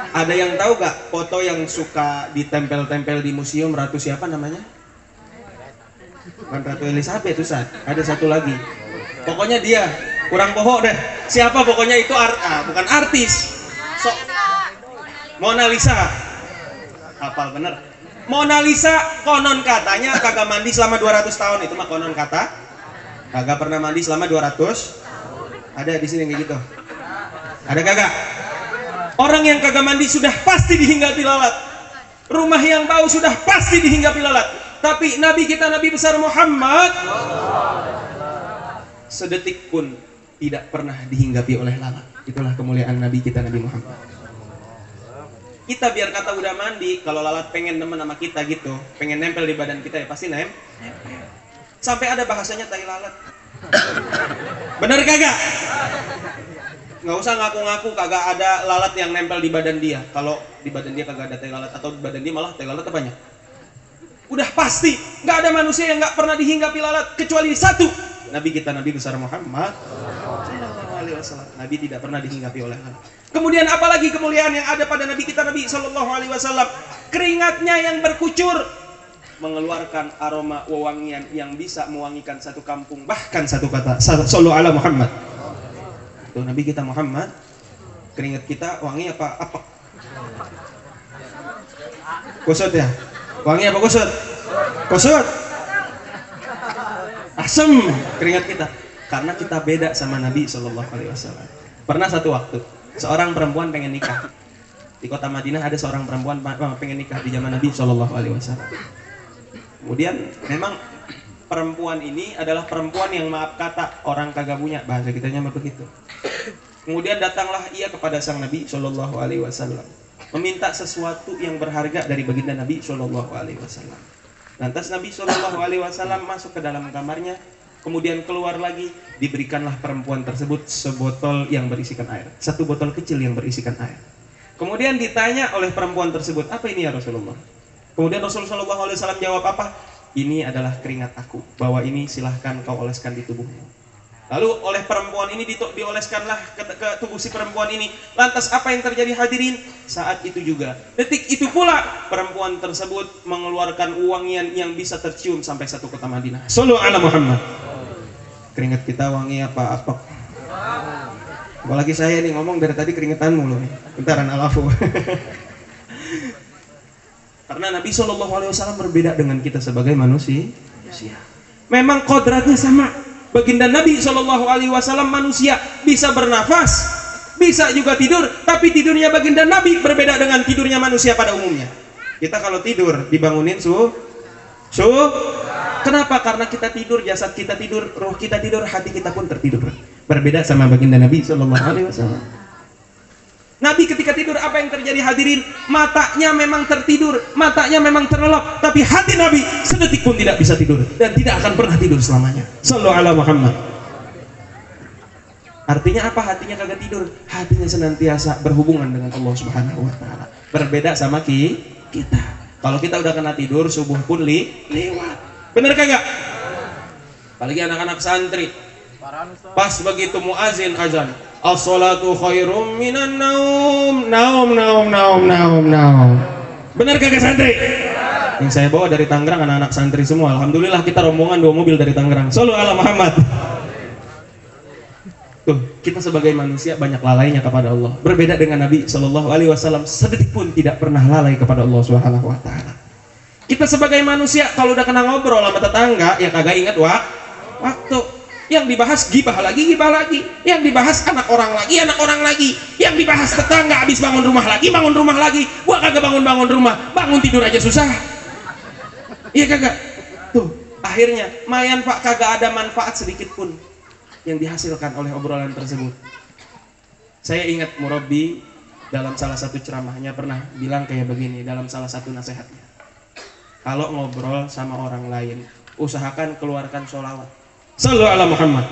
Speaker 4: Ada yang tahu gak foto yang suka ditempel-tempel di museum Ratu siapa namanya? Bukan Ratu Elizabeth, Ustaz. Ada satu lagi. Pokoknya dia, kurang bohong deh. Siapa pokoknya itu bukan artis. Mona Lisa. Hafal bener. Mona Lisa konon katanya kagak mandi selama 200 tahun. Itu mah konon kata. Kagak pernah mandi selama 200. Ada di sini kayak gitu. Ada kagak? Orang yang kagak mandi sudah pasti dihinggapi lalat. Rumah yang bau sudah pasti dihinggapi lalat. Tapi Nabi kita, Nabi besar Muhammad, sedetik pun tidak pernah dihinggapi oleh lalat. Itulah kemuliaan Nabi kita, Nabi Muhammad. Kita biar kata udah mandi, kalau lalat pengen nemen sama kita gitu, pengen nempel di badan kita ya pasti nempel. Sampai ada bahasanya tai lalat. Bener kagak? Nggak usah ngaku-ngaku kagak ada lalat yang nempel di badan dia. Kalau di badan dia kagak ada tai lalat, atau di badan dia malah tai lalat banyak. Udah pasti nggak ada manusia yang nggak pernah dihinggapi lalat kecuali satu. Nabi kita, Nabi besar Muhammad Sallallahu Alaihi Wasallam. Nabi tidak pernah dihinggapi oleh lalat. Kemudian apalagi kemuliaan yang ada pada Nabi kita, Nabi Sallallahu Alaihi Wasallam? Keringatnya yang berkucur mengeluarkan aroma wewangian yang bisa mewangikan satu kampung, bahkan satu kata. Sallu ala Muhammad. Tuh Nabi kita Muhammad, keringat kita wangi apa? Kusut ya? Wangi apa kusut? Kusut. Asem keringat kita. Karena kita beda sama Nabi Sallallahu Alaihi Wasallam. Pernah satu waktu seorang perempuan pengen nikah di kota Madinah. Ada seorang perempuan pengen nikah di zaman Nabi Sallallahu Alaihi Wasallam. Kemudian memang perempuan ini adalah perempuan yang maaf kata orang kagak punya, bahasa kitanya begitu. Kemudian datanglah ia kepada sang Nabi Sallallahu Alaihi Wasallam meminta sesuatu yang berharga dari baginda Nabi Sallallahu Alaihi Wasallam. Lantas Nabi Sallallahu Alaihi Wasallam masuk ke dalam kamarnya, kemudian keluar lagi, diberikanlah perempuan tersebut sebotol yang berisikan air, satu botol kecil yang berisikan air. Kemudian ditanya oleh perempuan tersebut, apa ini ya Rasulullah? Kemudian Rasulullah Sallallahu Alaihi Wasallam jawab apa? Ini adalah keringat aku, bawa ini silahkan kau oleskan di tubuhmu. Lalu oleh perempuan ini dioleskanlah ke tubuh si perempuan ini. Lantas apa yang terjadi hadirin? Saat itu juga, detik itu pula perempuan tersebut mengeluarkan wangian yang bisa tercium sampai satu kota Madinah. Sallu ala Muhammad. Keringat kita wangi apa? Apalagi saya nih ngomong dari tadi keringetan mulu nih. Bentaran alafu. Karena Nabi Sallallahu Alaihi Wasallam berbeda dengan kita sebagai manusia. Memang kodratnya sama. Baginda Nabi Sallallahu Alaihi Wasallam manusia, bisa bernafas, bisa juga tidur, tapi tidurnya baginda Nabi berbeda dengan tidurnya manusia pada umumnya. Kita kalau tidur dibangunin kenapa? Karena kita tidur, jasad kita tidur, roh kita tidur, hati kita pun tertidur. Berbeda sama baginda Nabi Sallallahu Alaihi Wasallam. Nabi ketika tidur apa yang terjadi hadirin? Matanya memang tertidur, matanya memang terlelap, tapi hati Nabi sedetik pun tidak bisa tidur dan tidak akan pernah tidur selamanya. Sallu ala Muhammad. Artinya apa hatinya kagak tidur? Hatinya senantiasa berhubungan dengan Allah Subhanahu wa taala. Berbeda sama kita. Kalau kita udah kena tidur, subuh pun lewat. Bener kagak? Apalagi anak-anak santri. Pas begitu muazin azan, as-salatu khairum minan naum. Benar kagak santri? Yang saya bawa dari Tangerang anak-anak santri semua. Alhamdulillah kita rombongan 2 mobil dari Tangerang. Sallu ala Muhammad. Tuh, kita sebagai manusia banyak lalainya kepada Allah. Berbeda dengan Nabi Sallallahu Alaihi Wasallam, sedetik pun tidak pernah lalai kepada Allah Subhanahu wa taala. Kita sebagai manusia kalau udah kena ngobrol sama tetangga, ya kagak ingat waktu. Yang dibahas gibah lagi, yang dibahas anak orang lagi, yang dibahas tetangga habis bangun rumah lagi, gua kagak bangun rumah, bangun tidur aja susah. Iya kagak? Tuh, akhirnya kagak ada manfaat sedikit pun yang dihasilkan oleh obrolan tersebut. Saya ingat murabbi dalam salah satu ceramahnya pernah bilang kayak begini, dalam salah satu nasihatnya. Kalau ngobrol sama orang lain, usahakan keluarkan sholawat. Sallu ala Muhammad.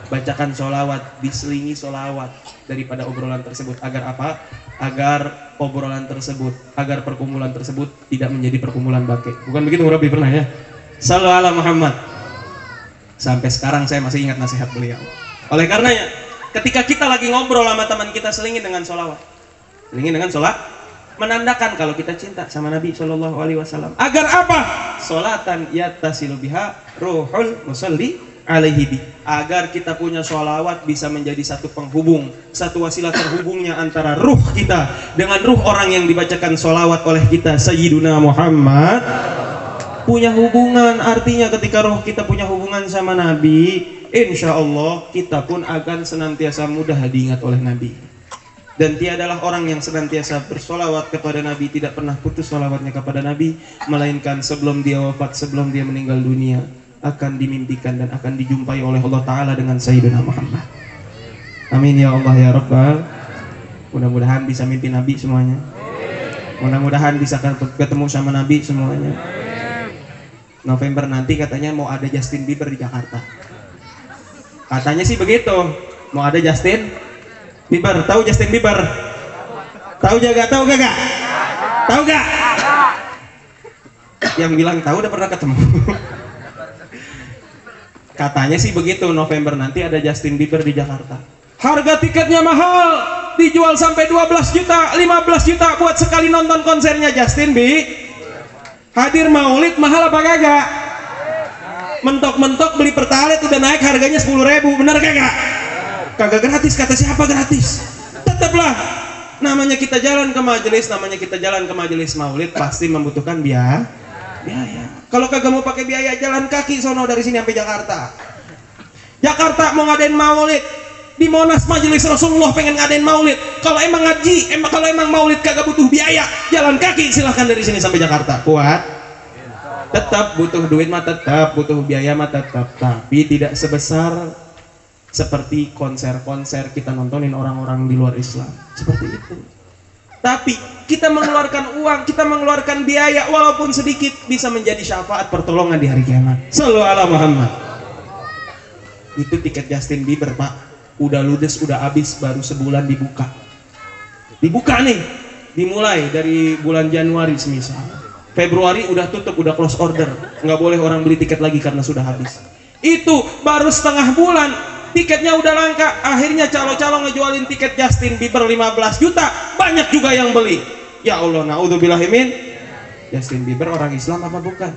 Speaker 4: Bacakan sholawat, diselingi sholawat daripada obrolan tersebut. Agar apa? Agar obrolan tersebut, agar perkumpulan tersebut tidak menjadi perkumpulan bangke. Bukan begitu murabbi pernah ya? Sallu ala Muhammad. Sampai sekarang saya masih ingat nasihat beliau. Oleh karenanya, ketika kita lagi ngobrol sama teman kita, selingin dengan sholawat. Selingin dengan sholat, menandakan kalau kita cinta sama Nabi Sallallahu Alaihi Wasallam. Agar apa? Sholatan yattasilu biha ruhul musalli alaihi, agar kita punya sholawat bisa menjadi satu penghubung, satu wasilah terhubungnya antara ruh kita dengan ruh orang yang dibacakan sholawat oleh kita, Sayyiduna Muhammad. Punya hubungan, artinya ketika roh kita punya hubungan sama Nabi, insya Allah kita pun akan senantiasa mudah diingat oleh Nabi. Dan tiadalah orang yang senantiasa bersolawat kepada Nabi tidak pernah putus solawatnya kepada Nabi, melainkan sebelum dia wafat, sebelum dia meninggal dunia, akan dimimpikan dan akan dijumpai oleh Allah Ta'ala dengan Sayyidina Muhammad. Amin ya Allah ya Rabbal. Mudah-mudahan bisa mimpi Nabi semuanya. Mudah-mudahan bisa ketemu sama Nabi semuanya. November nanti katanya mau ada Justin Bieber di Jakarta. Katanya sih begitu, mau ada Justin Bieber. Tahu Justin Bieber? Tahu jaga? Tahu gak? Tahu gak? Yang bilang tahu udah pernah ketemu. Katanya sih begitu, November nanti ada Justin Bieber di Jakarta. Harga tiketnya mahal, dijual sampai 12 juta, 15 juta buat sekali nonton konsernya Justin Bieber. Hadir maulid mahal apa kagak? Mentok-mentok beli pertalite udah naik harganya 10.000, bener kagak? Kagak gratis, kata siapa gratis? Tetaplah namanya kita jalan ke majelis maulid pasti membutuhkan biaya. Kalau kagak mau pakai biaya, jalan kaki sono dari sini sampai Jakarta. Jakarta mau ngadain maulid di Monas, majelis Rasulullah pengen ngadain maulid. Kalau emang ngaji, kalau emang maulid kagak butuh biaya, jalan kaki silahkan dari sini sampai Jakarta. Kuat? Tetap butuh duit mah, tetap butuh biaya mah, tetap, tapi tidak sebesar seperti konser-konser kita nontonin orang-orang di luar Islam seperti itu. Tapi kita mengeluarkan uang, kita mengeluarkan biaya walaupun sedikit, bisa menjadi syafaat pertolongan di hari kiamat. Sallu ala Muhammad. Itu tiket Justin Bieber, Pak. Udah ludes, udah habis, baru sebulan dibuka nih, dimulai dari bulan Januari semisal, Februari udah tutup, udah close order, nggak boleh orang beli tiket lagi karena sudah habis. Itu baru setengah bulan tiketnya udah langka. Akhirnya calo-calo ngejualin tiket Justin Bieber 15 juta, banyak juga yang beli. Ya Allah, naudzubillahimin. Justin Bieber orang Islam apa bukan?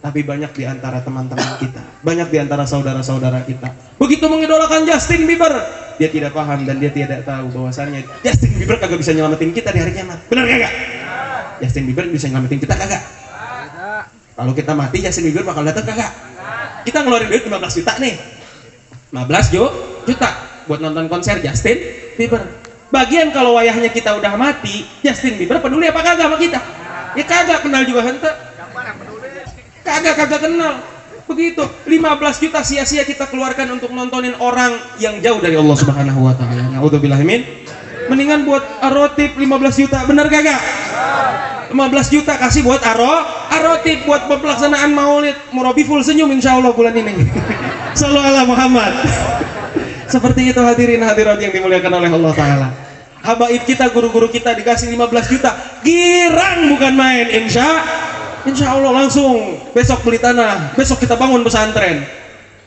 Speaker 4: Tapi banyak di antara teman-teman kita, banyak di antara saudara-saudara kita, begitu mengidolakan Justin Bieber, dia tidak paham dan dia tidak tahu bahwasannya Justin Bieber kagak bisa nyelamatin kita di hari kiamat. Benar kagak? Justin Bieber bisa nyelamatin kita kagak? Kalau kita mati, Justin Bieber bakal datang kagak? Kita ngeluarin duit 15 juta nih, 15 juta buat nonton konser Justin Bieber. Bagian kalau wayahnya kita udah mati, Justin Bieber peduli apa kagak sama kita? Ya kagak, kenal juga hente. Kagak kenal. Begitu 15 juta sia-sia kita keluarkan untuk nontonin orang yang jauh dari Allah Subhanahu wa taala. Naudzubillahimin. Mendingan buat arotip 15 juta, bener kagak? 15 juta kasih buat arotip, buat pelaksanaan maulid. Murabi full senyum insyaallah bulan ini. Sallu ala Muhammad. Seperti itu hadirin hadirat yang dimuliakan oleh Allah taala. Habaib kita, guru-guru kita dikasih 15 juta, girang bukan main. Insya Allah langsung besok beli tanah, besok kita bangun pesantren.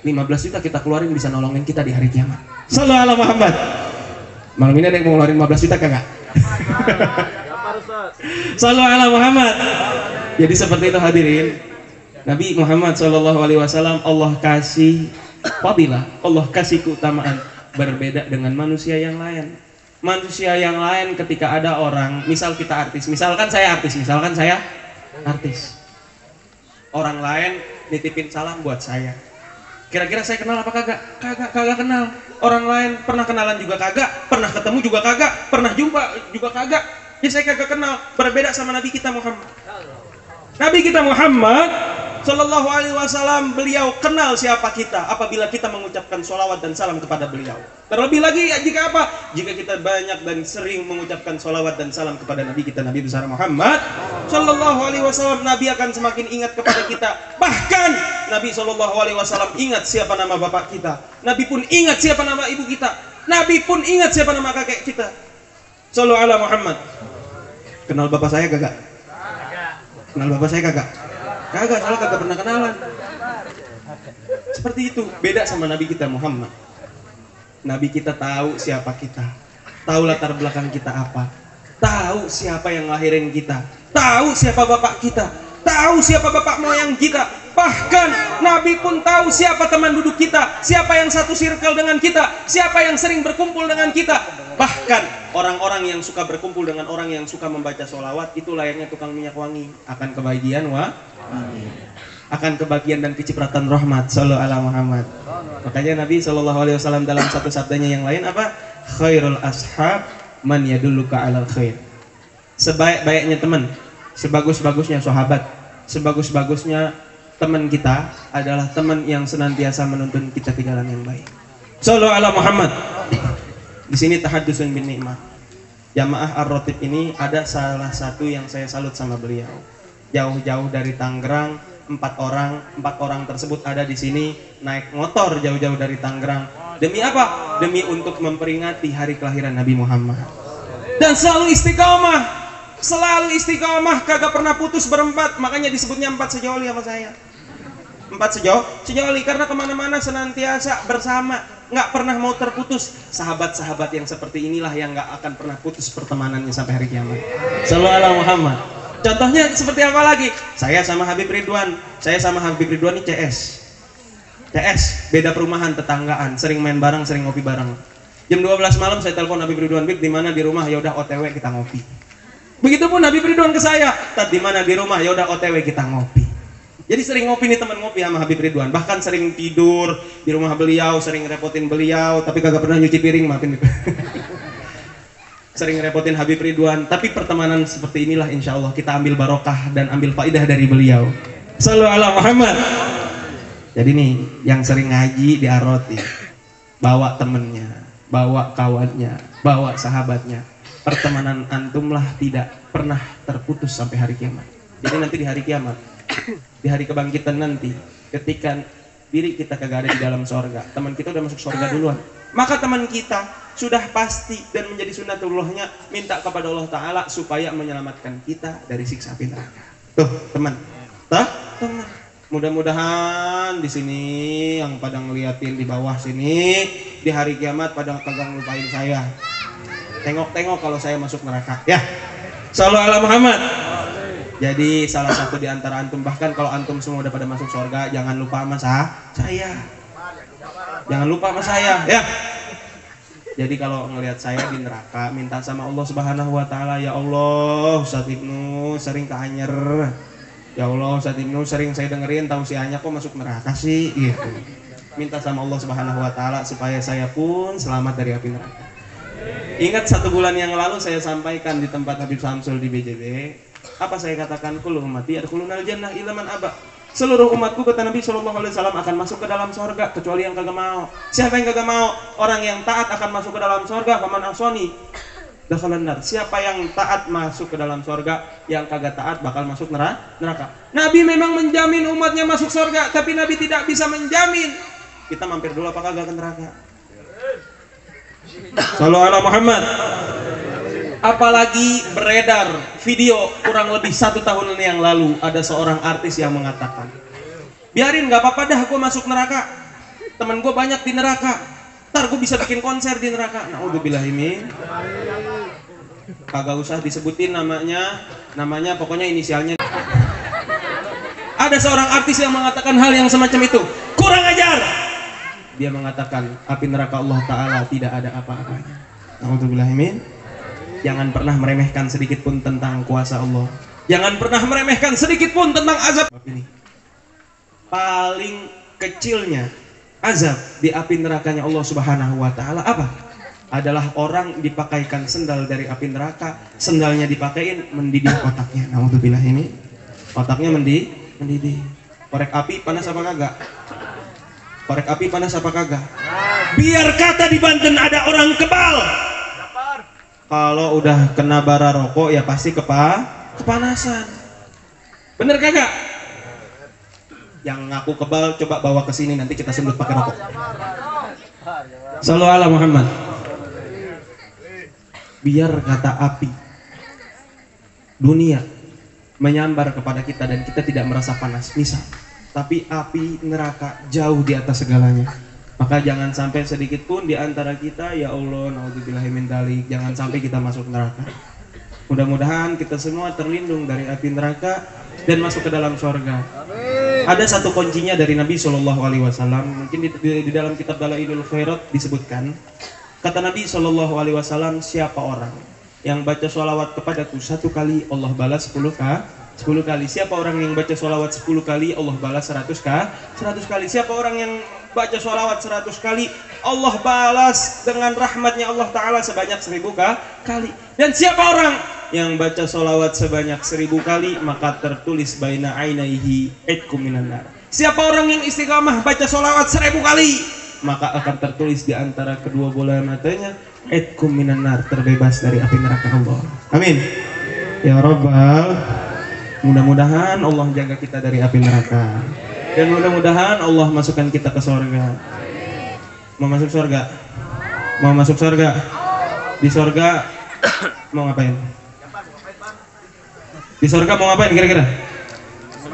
Speaker 4: 15 juta kita keluarin bisa nolongin kita di hari kiamat. Sallu ala Muhammad. Malam ini ada yang mau ngeluarin 15 juta kagak? Sallu ala Muhammad. Jadi seperti itu hadirin. Nabi Muhammad SAW Allah kasih fadilah, Allah kasih keutamaan berbeda dengan manusia yang lain. Manusia yang lain ketika ada orang, misal kita artis, misalkan saya artis, orang lain nitipin salam buat saya, kira-kira saya kenal apa kagak? Kagak kenal. Orang lain pernah kenalan juga kagak, pernah ketemu juga kagak, pernah jumpa juga kagak. Ya saya kagak kenal. Berbeda sama Nabi kita Muhammad. Nabi kita Muhammad Sallallahu Alaihi Wasallam, beliau kenal siapa kita apabila kita mengucapkan sholawat dan salam kepada beliau. Terlebih lagi jika apa? Jika kita banyak dan sering mengucapkan sholawat dan salam kepada Nabi kita, Nabi besar Muhammad Sallallahu Alaihi Wasallam, Nabi akan semakin ingat kepada kita. Bahkan Nabi Sallallahu Alaihi Wasallam ingat siapa nama bapak kita. Nabi pun ingat siapa nama ibu kita. Nabi pun ingat siapa nama kakek kita. Sallallahu ala Muhammad. Kenal bapak saya kagak? Kenal bapak saya kagak? Kagak, salah kagak pernah kenalan. Seperti itu, beda sama Nabi kita Muhammad. Nabi kita tahu siapa kita, tahu latar belakang kita apa, tahu siapa yang lahirin kita, tahu siapa bapak kita, tahu siapa bapak moyang kita. Bahkan Nabi pun tahu siapa teman duduk kita, siapa yang satu circle dengan kita, siapa yang sering berkumpul dengan kita. Bahkan orang-orang yang suka berkumpul dengan orang yang suka membaca sholawat itu layaknya tukang minyak wangi, akan kebahagiaan akan kebahagiaan dan kecipratan rahmat. Sallallahu ala Muhammad. Makanya Nabi SAW dalam satu sabdanya yang lain apa? Khairul ashab man yadulluka alal khair. Sebaik-baiknya teman, sebagus-bagusnya sahabat, sebagus-bagusnya teman kita adalah teman yang senantiasa menuntun kita ke jalan yang baik. Sallallahu ala Muhammad. Di sini tahaddusun bin nikmah. Jamaah Ar-Ratib ini ada salah satu yang saya salut sama beliau. Jauh-jauh dari Tangerang, 4 orang tersebut ada di sini naik motor jauh-jauh dari Tangerang. Demi apa? Demi untuk memperingati hari kelahiran Nabi Muhammad. Dan selalu istiqomah, kagak pernah putus berempat. Makanya disebutnya 4 sejoli sama saya. 4 sejoli karena kemana-mana senantiasa bersama, nggak pernah mau terputus. Sahabat-sahabat yang seperti inilah yang nggak akan pernah putus pertemanannya sampai hari kiamat. Sallallahu alaihi Muhammad. Contohnya seperti apa lagi? Saya sama Habib Ridwan ini CS, beda perumahan, tetanggaan, sering main bareng, sering ngopi bareng. Jam 12 malam saya telepon Habib Ridwan, "Bib, di mana? Di rumah." "Ya udah OTW kita ngopi." Begitupun Habib Ridwan ke saya, "Tat, di mana? Di rumah." "Ya udah OTW kita ngopi." Jadi sering ngopi nih, teman ngopi sama Habib Ridwan. Bahkan sering tidur di rumah beliau, sering repotin beliau, tapi kagak pernah nyuci piring, maafin. Sering repotin Habib Ridwan, tapi pertemanan seperti inilah insya Allah kita ambil barokah dan ambil faidah dari beliau. Sallallahu alaihi Muhammad. Jadi nih, yang sering ngaji di Ar-Ratib, bawa temennya, bawa kawannya, bawa sahabatnya. Pertemanan antumlah tidak pernah terputus sampai hari kiamat. Jadi nanti di hari kiamat, di hari kebangkitan nanti, ketika diri kita kagak ada di dalam sorga, teman kita udah masuk sorga duluan, maka teman kita sudah pasti dan menjadi sunnatullahnya minta kepada Allah Ta'ala supaya menyelamatkan kita dari siksa api neraka. Tuh teman, teman. Mudah-mudahan di sini yang pada ngeliatin di bawah sini di hari kiamat pada kagak ngelupain saya. Tengok-tengok kalau saya masuk neraka, ya. Sallallahu alaihi Muhammad. Jadi salah satu di antara antum, bahkan kalau antum semua udah pada masuk surga, jangan lupa sama saya. Jangan lupa sama saya, ya. Jadi kalau ngelihat saya di neraka, minta sama Allah Subhanahu wa taala, "Ya Allah, Ustaz Ibnu sering keanyer. Ya Allah, Ustaz Ibnu sering saya dengerin tausiahnya kok masuk neraka sih?" gitu. Minta sama Allah Subhanahu wa taala supaya saya pun selamat dari api neraka. Ingat 1 bulan yang lalu saya sampaikan di tempat Habib Samsul di BJB, apa saya katakan? Kullu ummati yadkhulunal jannah illa man aba. Seluruh umatku, kata Nabi SAW, akan masuk ke dalam sorga kecuali yang kagak mau. Siapa yang kagak mau? Orang yang taat akan masuk ke dalam sorga. Faman asoni dakhalan nar. Siapa yang taat masuk ke dalam sorga, yang kagak taat bakal masuk neraka. Nabi memang menjamin umatnya masuk sorga, tapi Nabi tidak bisa menjamin kita mampir dulu apa kagak ke neraka. Sallallahu alaihi Muhammad. Apalagi beredar video kurang lebih 1 tahun yang lalu, ada seorang artis yang mengatakan, "Biarin, gak apa-apa dah gue masuk neraka, temen gue banyak di neraka, ntar gue bisa bikin konser di neraka." Na'udzubillahimin. Kagak usah disebutin namanya pokoknya inisialnya. Ada seorang artis yang mengatakan hal yang semacam itu. Kurang ajar. Dia mengatakan api neraka Allah Ta'ala tidak ada apa-apanya. Na'udzubillahimin. Jangan pernah meremehkan sedikit pun tentang kuasa Allah. Jangan pernah meremehkan sedikit pun tentang azab ini. Paling kecilnya azab di api nerakanya Allah Subhanahu wa taala apa? Adalah orang dipakaikan sendal dari api neraka, sendalnya dipakein mendidih otaknya. Naudzubillah, ini otaknya mendidih. Korek api panas apa kagak? Korek api panas apa kagak? Biar kata di Banten ada orang kebal. Kalau udah kena bara rokok ya pasti kepanasan. Bener kagak? Yang ngaku kebal coba bawa ke sini, nanti kita sundut pakai rokok. Sallallahu alaihi Muhammad. Biar kata api dunia menyambar kepada kita dan kita tidak merasa panas, misal. Tapi api neraka jauh di atas segalanya. Maka jangan sampai sedikit pun di antara kita, ya Allah, naudzubillahi min dzalik, jangan sampai kita masuk neraka. Mudah-mudahan kita semua terlindung dari api neraka dan masuk ke dalam surga. ada satu kuncinya dari Nabi Shallallahu Alaihi Wasallam. Mungkin di dalam kitab Dalailul Khairat disebutkan, kata Nabi Shallallahu Alaihi Wasallam, siapa orang yang baca sholawat kepadaku 1 kali, Allah balas 10 kali. Siapa orang yang baca sholawat 10 kali, Allah balas 100 kali. Siapa orang yang baca sholawat 100 kali, Allah balas dengan rahmatnya Allah Ta'ala sebanyak 1000 kali. Dan siapa orang yang baca sholawat sebanyak 1000 kali, maka tertulis baina ainaihi itqum minan nar. Siapa orang yang istiqamah baca sholawat 1000 kali, maka akan tertulis di antara kedua bola matanya itqum minan nar, terbebas dari api neraka Allah. Amin ya rabbal. Mudah-mudahan Allah jaga kita dari api neraka, dan mudah-mudahan Allah masukkan kita ke surga. Mau masuk surga? Mau masuk surga? Di surga mau ngapain? Di surga mau ngapain kira-kira?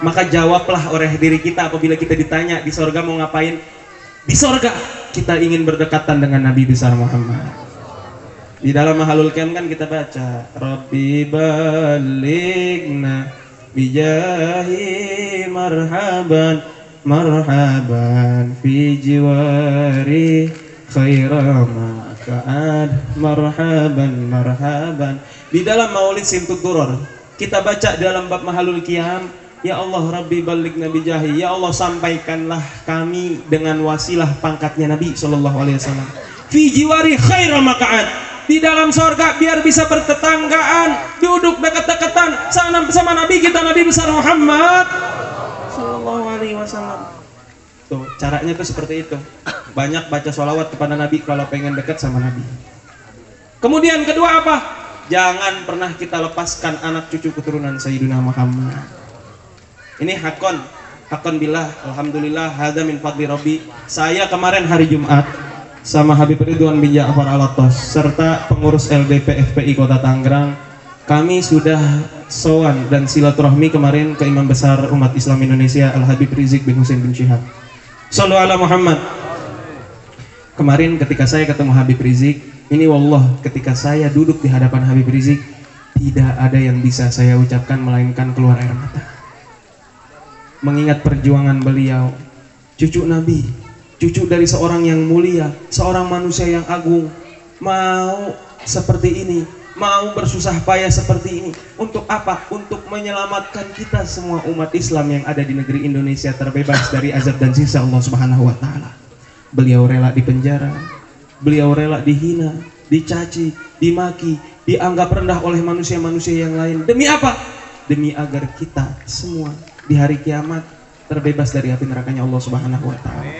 Speaker 4: Maka jawablah oleh diri kita apabila kita ditanya di surga mau ngapain. Di surga kita ingin berdekatan dengan Nabi besar Muhammad. Di dalam Mahalul Qiyam kan kita baca, Rabbi balighna bijahi marhaban marhaban fi jiwari khairama ka'ad marhaban marhaban. Di dalam Maulid Simtud Duror kita baca dalam bab Mahalul Qiyam, ya Allah Rabbi balighna bijahi, ya Allah sampaikanlah kami dengan wasilah pangkatnya Nabi Shallallahu Alaihi Wasallam, fi jiwari khairama ka'ad, di dalam sorga biar bisa bertetanggaan, duduk dekat-dekatan sama Nabi kita, Nabi besar Muhammad Sallallahu Alaihi Wasallam. Tuh caranya tuh seperti itu. Banyak baca sholawat kepada Nabi kalau pengen dekat sama Nabi. Kemudian kedua apa? Jangan pernah kita lepaskan anak cucu keturunan Sayyidina Muhammad. Ini hakon billah, alhamdulillah, hadza min fadli Rabbi. Saya kemarin hari Jumat sama Habib Ridwan bin Ja'far Al-Attas serta pengurus LDP FPI Kota Tangerang, kami sudah sowan dan silaturahmi kemarin ke Imam Besar Umat Islam Indonesia Al-Habib Rizik bin Husain bin Syihab. Shallu ala Muhammad. Kemarin ketika saya ketemu Habib Rizik, ini wallah ketika saya duduk di hadapan Habib Rizik, tidak ada yang bisa saya ucapkan melainkan keluar air mata. Mengingat perjuangan beliau, cucu Nabi, cucu dari seorang yang mulia, seorang manusia yang agung, mau seperti ini, mau bersusah payah seperti ini. Untuk apa? Untuk menyelamatkan kita semua umat Islam yang ada di negeri Indonesia terbebas dari azab dan siksa Allah Subhanahu wa Ta'ala. Beliau rela dipenjara, beliau rela dihina, dicaci, dimaki, dianggap rendah oleh manusia-manusia yang lain. Demi apa? Demi agar kita semua di hari kiamat terbebas dari api nerakanya Allah Subhanahu wa Ta'ala.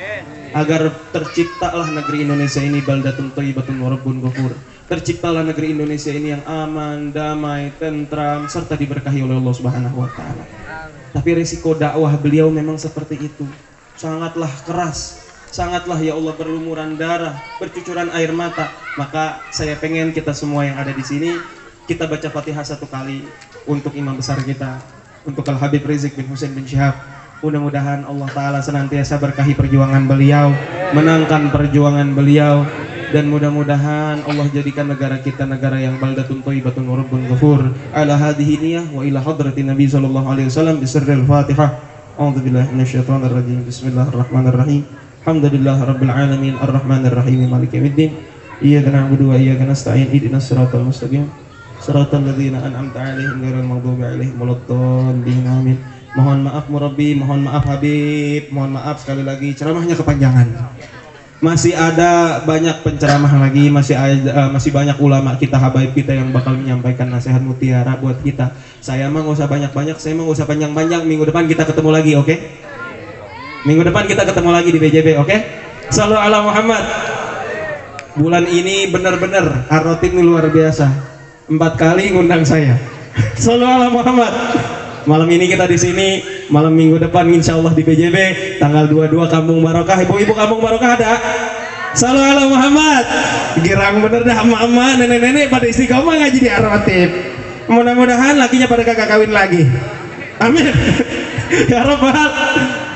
Speaker 4: Agar terciptalah negeri Indonesia ini baldatun thayyibatun wa rabbun ghafur. Terciptalah negeri Indonesia ini yang aman, damai, tentram, serta diberkahi oleh Allah Subhanahu wa Ta'ala. Tapi risiko dakwah beliau memang seperti itu, sangatlah keras, sangatlah ya Allah berlumuran darah, bercucuran air mata. Maka saya pengen kita semua yang ada di sini kita baca Fatihah 1 kali untuk imam besar kita, untuk Al Habib Rizik bin Husain bin Syihab. Mudah-mudahan Allah Ta'ala senantiasa berkahi perjuangan beliau, menangkan perjuangan beliau, dan mudah-mudahan Allah jadikan negara kita negara yang baldatun thayyibatun wa rabbun ghafur. Ala hadhihi niyah wa ila hadrati Nabi sallallahu alaihi wasallam bisirril Fatihah. A'udzubillahi minasyaitonir rajim. Bismillahirrahmanirrahim. Alhamdulillahi rabbil alamin arrahmanir rahim maliki yaumiddin. Iyyaka na'budu wa iyyaka nasta'in. Ihdinas siratal mustaqim. Siratal ladzina an'amta 'alaihim ghairil maghdubi 'alaihim waladdallin. Amin. Mohon maaf Murabbi, mohon maaf Habib, mohon maaf sekali lagi ceramahnya kepanjangan. Masih ada banyak penceramah lagi, masih banyak ulama kita, habaib kita yang bakal menyampaikan nasihat mutiara buat kita. Saya mah nggak usah banyak-banyak, saya mah nggak usah panjang-panjang. Minggu depan kita ketemu lagi, oke? Minggu depan kita ketemu lagi di BJB, oke? Shallu ala Muhammad. Bulan ini benar-benar Ar-Rotib ini luar biasa. 4 kali ngundang saya. Shallu ala Muhammad. Malam ini kita di sini, malam minggu depan insya Allah di BJB tanggal 22 Kampung Barokah. Ibu-ibu Kampung Barokah ada? Shallu ala Muhammad. Girang bener dah mama, nenek-nenek pada istiqomah ngaji di Ar-Rotib. Mudah-mudahan lakinya pada kagak kawin lagi. Amin. Ya Rabbal.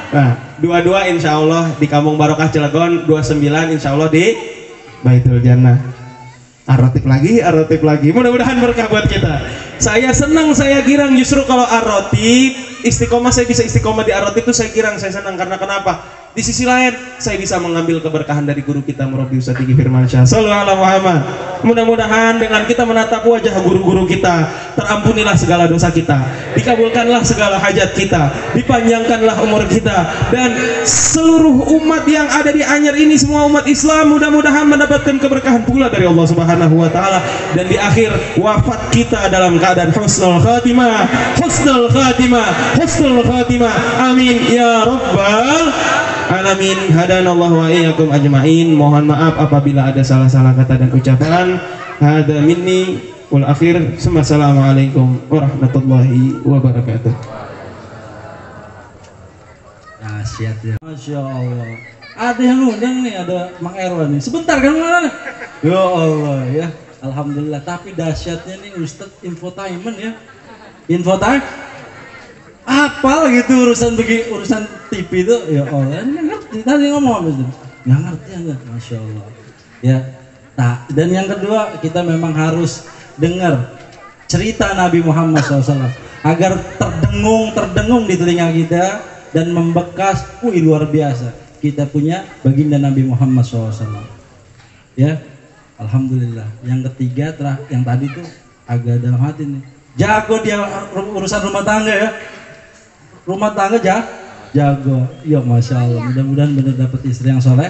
Speaker 4: Nah, 22 insya Allah di Kampung Barokah Cilegon, 29 insya Allah di Baitul Jannah. Ar-Rotib lagi. Mudah-mudahan berkah buat kita. Saya senang, saya girang justru kalau Ar-Rotib istiqomah, saya bisa istiqomah di Arad itu saya kira saya senang. Karena kenapa? Di sisi lain saya bisa mengambil keberkahan dari guru kita Murabbi Ustaz Diki Firmansyah. Shallallahu alaihi Muhammad. Mudah-mudahan dengan kita menatap wajah guru-guru kita, terampunilah segala dosa kita, dikabulkanlah segala hajat kita, dipanjangkanlah umur kita, dan seluruh umat yang ada di Anyer ini, semua umat Islam mudah-mudahan mendapatkan keberkahan pula dari Allah Subhanahu wa taala, dan di akhir wafat kita dalam keadaan husnul khatimah, husnul khatimah, husnul khatimah. Amin ya rabbal alamin. Hadanallahu wa iyyakum ajmain. Mohon maaf apabila ada salah-salah kata dan ucapan. Hada minni wal akhir. Assalamualaikum warahmatullahi wabarakatuh.
Speaker 2: Dahsyat ya. Masya Allah. Ada yang undang nih, ada Mang Erwan nih. Sebentar kan mana? Ya Allah ya. Alhamdulillah. Tapi dahsyatnya nih Ustadz infotainment ya. Infotainment. Apal gitu urusan TV itu, ya Allah, nggak ngerti. Tadi ngomong apa nggak ngerti ya, Masya Allah. Ya, dan yang kedua kita memang harus dengar cerita Nabi Muhammad SAW agar terdengung di telinga kita dan membekas. Luar biasa. Kita punya baginda Nabi Muhammad SAW. Ya, alhamdulillah. Yang ketiga, yang tadi tuh agak dalam hati nih. Jago dia urusan rumah tangga ya. Rumah tangga jago, ya Masya Allah. Mudah-mudahan benar dapat istri yang soleh.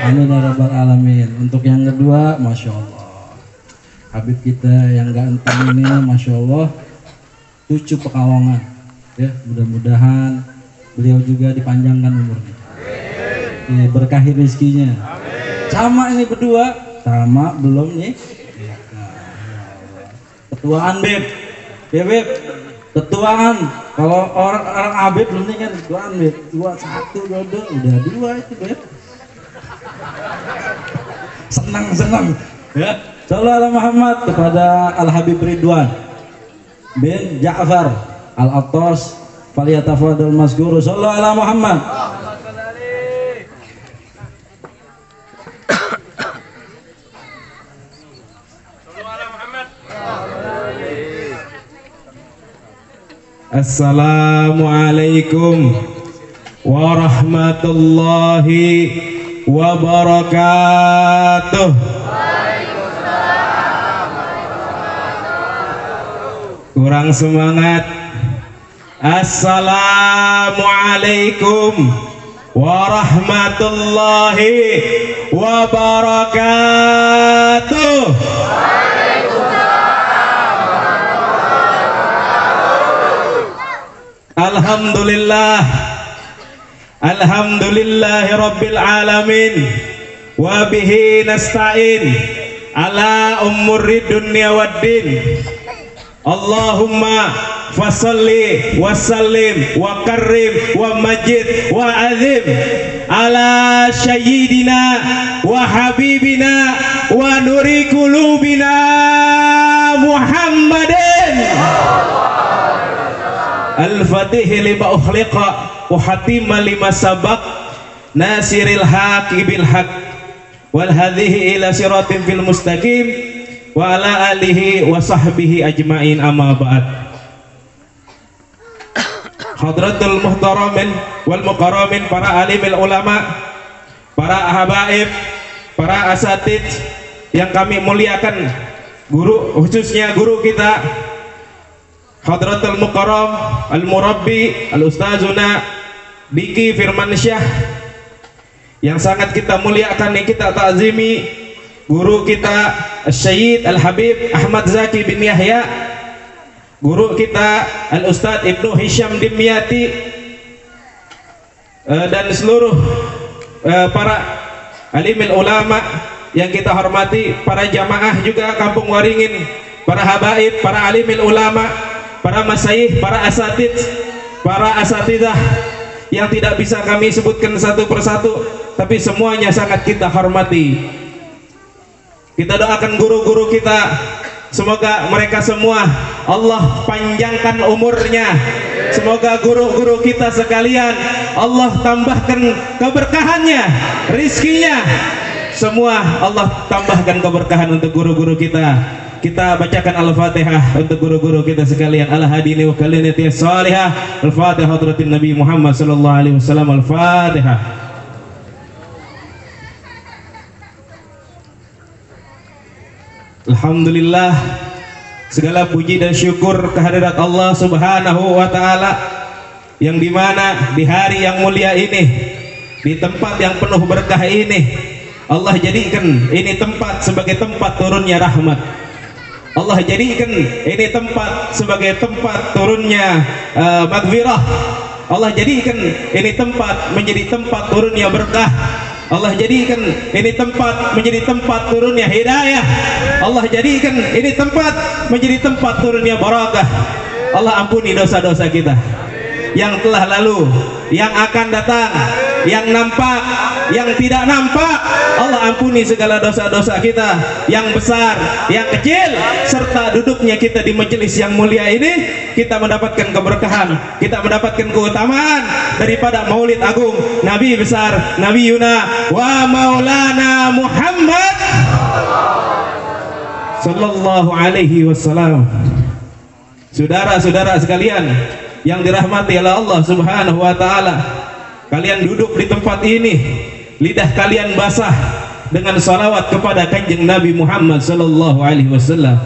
Speaker 2: Amin ya rabbal alamin. Untuk yang kedua, Masya Allah, Habib kita yang ganteng ini, Masya Allah, cucu Pekalongan. Ya, mudah-mudahan beliau juga dipanjangkan umurnya, berkahi rezekinya. Sama ini berdua, sama belum nih. Ketuaan Beb, Beb. Ketuaan, kalau orang Habib belum nih kan ketuaan Beb, 2, 1, 2, udah 2 itu Beb. Senang ya. Sallallahu alaihi Muhammad kepada Al Habib Ridwan bin Ja'far Al Attas falyatafadhal mazkur. Sallallahu alaihi Muhammad.
Speaker 4: Assalamualaikum warahmatullahi wabarakatuh. Kurang semangat. Assalamualaikum warahmatullahi wabarakatuh. Alhamdulillah, alhamdulillahi rabbil alamin, wa bihi nasta'in ala umuri dunya waddin. Allahumma fasalli wa sallim wa karrim wa majid wa azim ala sayyidina wa habibina wa nuri qulubina Muhammadin Al-Fatih lima ukhliqa wa hatima lima sabaq nasiril haqi bil haq wal hadhihi ila siratin fil mustaqim wa ala alihi wa sahbihi ajma'in, amma ba'd. Hadratul muhtaramin wal mukarramin, para alimil ulama, para habaib, para asatid yang kami muliakan, guru, khususnya guru kita Hadratul Mukarram Al-Murabbi Al-Ustazuna Diki Firmansyah, yang sangat kita muliakan, yang kita ta'zimi, guru kita Syed Al-Habib Ahmad Zaki bin Yahya, guru kita Al-Ustaz Ibnu Hisham Dimyati, dan seluruh para alimil ulama yang kita hormati, para jamaah juga Kampung Waringin, para habaib, para alimil ulama, para masyayikh, para asatid, para asatidah yang tidak bisa kami sebutkan satu persatu, tapi semuanya sangat kita hormati. Kita doakan guru-guru kita, semoga mereka semua Allah panjangkan umurnya. Semoga guru-guru kita sekalian Allah tambahkan keberkahannya, rizkinya. Semua Allah tambahkan keberkahan untuk guru-guru kita. kita bacakan Al-Fatihah untuk guru-guru kita sekalian. Al-hadini wa kalinati salihah. Al-Fatihah hadratin Nabi Muhammad sallallahu alaihi wasallam. Al-Fatihah. Alhamdulillah, segala puji dan syukur kehadirat Allah Subhanahu wa taala, yang dimana di hari yang mulia ini, di tempat yang penuh berkah ini, Allah jadikan ini tempat sebagai tempat turunnya rahmat. Allah jadikan ini tempat sebagai tempat turunnya maghfirah. Allah jadikan ini tempat menjadi tempat turunnya berkah. Allah jadikan ini tempat menjadi tempat turunnya hidayah. Allah jadikan ini tempat menjadi tempat turunnya barakah. Allah ampuni dosa-dosa kita yang telah lalu, yang akan datang, yang nampak, yang tidak nampak. Allah ampuni segala dosa-dosa kita yang besar, yang kecil, serta duduknya kita di majelis yang mulia ini. Kita mendapatkan keberkahan, kita mendapatkan keutamaan daripada Maulid Agung Nabi besar Nabi Yuna wa Maulana Muhammad sallallahu alaihi wasallam. Saudara-saudara sekalian yang dirahmati oleh Allah Subhanahu wa taala, kalian duduk di tempat ini, lidah kalian basah dengan salawat kepada kanjeng Nabi Muhammad sallallahu alaihi wasallam.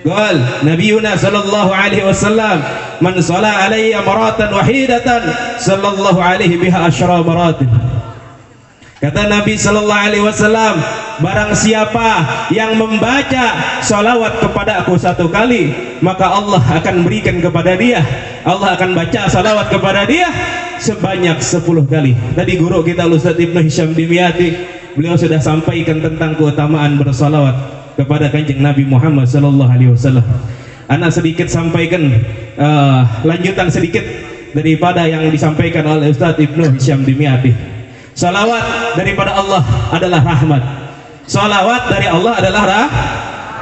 Speaker 4: Qal Nabiyuna sallallahu alaihi wasallam, man shalla alayya maratan wahidatan sallallahu alaihi biha asyra maratin. Kata Nabi sallallahu alaihi wasallam, barang siapa yang membaca salawat kepada aku satu kali, maka Allah akan berikan kepada dia, Allah akan baca salawat kepada dia sebanyak 10 kali. Tadi guru kita Ustaz Ibnu Hisham Dimyati, beliau sudah sampaikan tentang keutamaan bersalawat kepada kanjeng Nabi Muhammad sallallahu alaihi wasallam. Anak sedikit sampaikan lanjutan sedikit daripada yang disampaikan oleh Ustaz Ibnu Hisham Dimyati. Salawat daripada Allah adalah rahmat. Salawat dari Allah adalah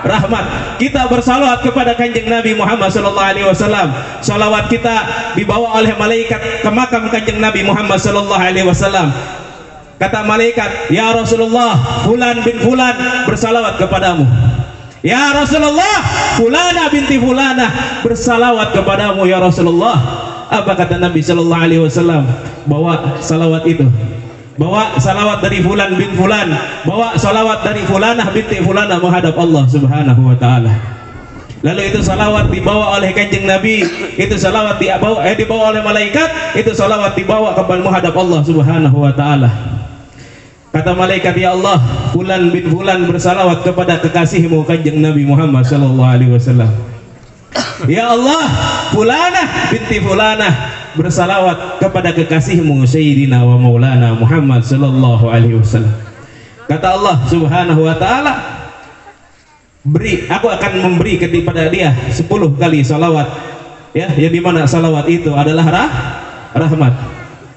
Speaker 4: rahmat. Kita bersalawat kepada kanjeng Nabi Muhammad sallallahu alaihi wasallam. Salawat kita dibawa oleh malaikat ke makam kanjeng Nabi Muhammad sallallahu alaihi wasallam. Kata malaikat, ya Rasulullah, fulan bin fulan bersalawat kepadamu. Ya Rasulullah, fulana binti fulana bersalawat kepadamu ya Rasulullah. Apa kata Nabi sallallahu alaihi wasallam? Bawa salawat itu, bawa salawat dari fulan bin fulan, bawa salawat dari fulanah binti fulanah menghadap Allah Subhanahu wa taala. Lalu itu salawat dibawa oleh kanjeng Nabi, itu salawat dibawa oleh malaikat, itu salawat dibawa kepada menghadap Allah Subhanahu wa taala. Kata malaikat, ya Allah, fulan bin fulan bersalawat kepada kekasihmu kanjeng Nabi Muhammad sallallahu alaihi wasallam. Ya Allah, fulanah binti fulanah bersalawat kepada kekasihmu Sayyidina wa Maulana Muhammad sallallahu alaihi wasallam. Kata Allah Subhanahu wa taala, aku akan memberi kepada dia 10 kali salawat, ya, yang dimana salawat itu adalah rahmat,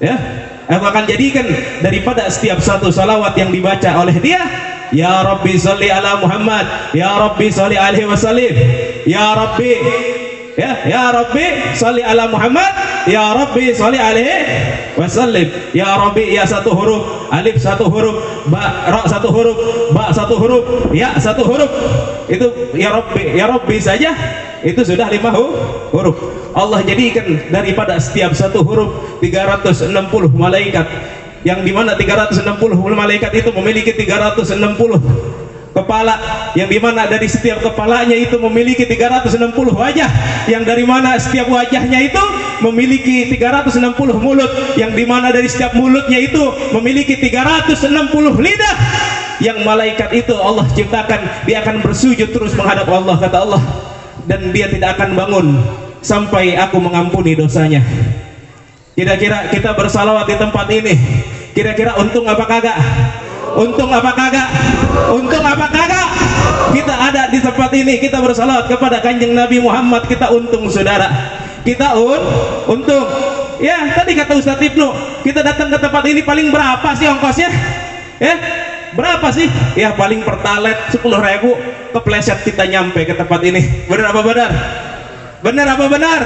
Speaker 4: ya. Aku akan jadikan daripada setiap satu salawat yang dibaca oleh dia, ya Rabbi sholli ala Muhammad, ya Rabbi sholli alaihi wasallim, ya Rabbi, ya Rabbi sholli ala Muhammad, ya Rabbi sholli alaihi wasallim, ya Rabbi, ya satu huruf, alif satu huruf, ba ra satu huruf, ba satu huruf, ya satu huruf. Itu ya Rabbi saja itu sudah 5 huruf. Allah jadikan daripada setiap satu huruf 360 malaikat, yang dimana 360 malaikat itu memiliki 360 kepala, yang dimana dari setiap kepalanya itu memiliki 360 wajah, yang dari mana setiap wajahnya itu memiliki 360 mulut, yang dimana dari setiap mulutnya itu memiliki 360 lidah. Yang malaikat itu Allah ciptakan, dia akan bersujud terus menghadap Allah, kata Allah, dan dia tidak akan bangun sampai aku mengampuni dosanya. Kira-kira kita bersalawat di tempat ini, kira-kira untung apa kagak? Untung apa kagak? Untung apa kagak? Kita ada di tempat ini, kita bersalawat kepada kanjeng Nabi Muhammad, kita untung saudara. Kita untung. Ya, tadi kata Ustadz Ibnu, kita datang ke tempat ini paling berapa sih ongkosnya? Ya, berapa sih? Ya paling pertalet 10.000, kepleset kita nyampe ke tempat ini. Benar apa benar? Benar apa benar?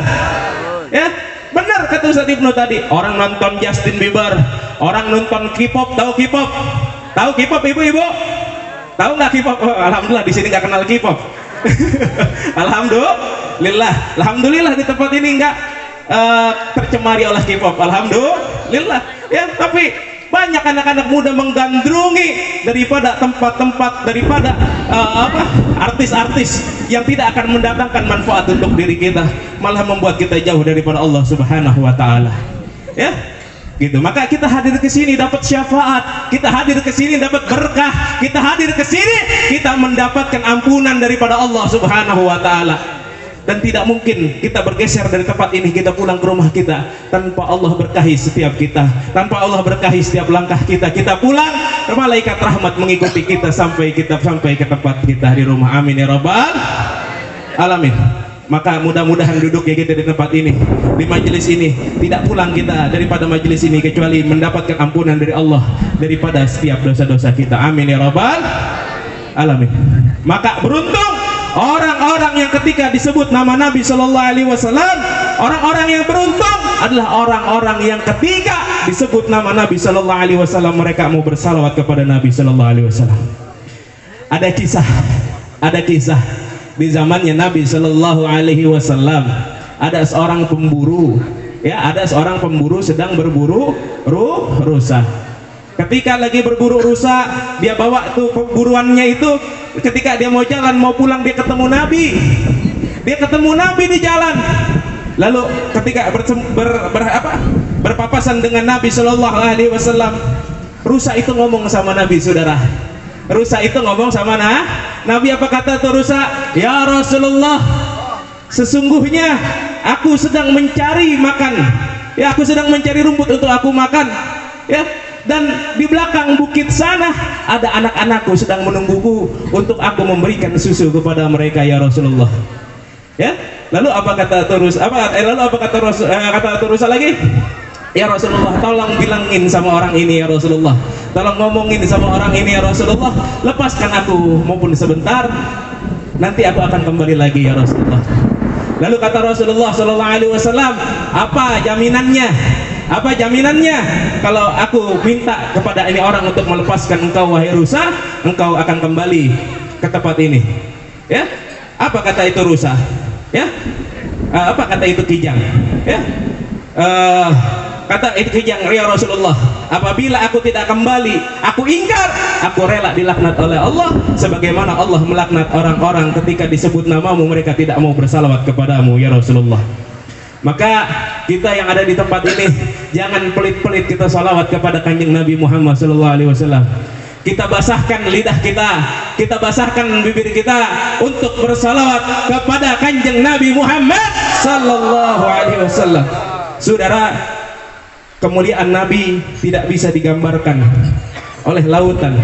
Speaker 4: Ya, benar kata Ustadz Ibnu tadi. Orang nonton Justin Bieber, orang nonton K-pop, tahu K-pop? Tahu K-pop ibu-ibu? Tahu nggak K-pop? Oh, alhamdulillah di sini nggak kenal K-pop. Alhamdulillah di tempat ini enggak tercemari oleh K-pop. Alhamdulillah ya. Tapi banyak anak-anak muda menggandrungi daripada tempat-tempat, daripada artis-artis yang tidak akan mendatangkan manfaat untuk diri kita, malah membuat kita jauh daripada Allah Subhanahu wa taala. Ya. Gitu. Maka kita hadir ke sini dapat syafaat, kita hadir ke sini dapat berkah, kita hadir ke sini kita mendapatkan ampunan daripada Allah Subhanahu wa taala. Dan tidak mungkin kita bergeser dari tempat ini, kita pulang ke rumah kita tanpa Allah berkahi setiap kita, tanpa Allah berkahi setiap langkah kita. Kita pulang, malaikat rahmat mengikuti kita sampai ke tempat kita di rumah. Amin ya rabbal alamin. Maka mudah-mudahan duduknya kita di tempat ini, di majelis ini, tidak pulang kita daripada majelis ini kecuali mendapatkan ampunan dari Allah daripada setiap dosa-dosa kita. Amin ya rabbal alamin. Maka beruntung orang-orang yang ketika disebut nama Nabi Shallallahu Alaihi Wasallam, orang-orang yang beruntung adalah orang-orang yang ketika disebut nama Nabi Shallallahu Alaihi Wasallam mereka mau bersalawat kepada Nabi Shallallahu Alaihi Wasallam. Ada kisah di zamannya Nabi Shallallahu Alaihi Wasallam. Ada seorang pemburu, ya, ada seorang pemburu sedang berburu rusa. Ketika lagi berburu rusa, dia bawa tuh pemburuannya itu. Ketika dia mau jalan, mau pulang, dia ketemu Nabi. Dia ketemu Nabi di jalan. Lalu ketika berpapasan dengan Nabi Shallallahu Alaihi Wasallam, rusa itu ngomong sama Nabi, saudara. Rusa itu ngomong sama Nabi. Apa kata tuh rusa? Ya Rasulullah, sesungguhnya aku sedang mencari makan. Ya, aku sedang mencari rumput untuk aku makan. Ya. Dan di belakang bukit sana ada anak-anakku sedang menungguku untuk aku memberikan susu kepada mereka ya Rasulullah. Ya, lalu apa kata Turus? Lalu apa kata Turus lagi? Ya Rasulullah, tolong bilangin sama orang ini ya Rasulullah. Tolong ngomongin sama orang ini ya Rasulullah. Lepaskan aku maupun sebentar. Nanti aku akan kembali lagi ya Rasulullah. Lalu kata Rasulullah Shallallahu Alaihi Wasallam, apa jaminannya? Apa jaminannya kalau aku minta kepada ini orang untuk melepaskan engkau wahai rusa, engkau akan kembali ke tempat ini? Ya, apa kata itu rusa? Ya, apa kata itu kijang? Ya, kata itu kijang, ya Rasulullah, apabila aku tidak kembali, aku ingkar, aku rela dilaknat oleh Allah, sebagaimana Allah melaknat orang-orang ketika disebut namamu mereka tidak mau bersalawat kepadamu ya Rasulullah. Maka kita yang ada di tempat ini jangan pelit-pelit kita salawat kepada kanjeng Nabi Muhammad Sallallahu Alaihi Wasallam. Kita basahkan lidah kita basahkan bibir kita untuk bersalawat kepada kanjeng Nabi Muhammad Sallallahu Alaihi Wasallam. Saudara, kemuliaan Nabi tidak bisa digambarkan oleh lautan,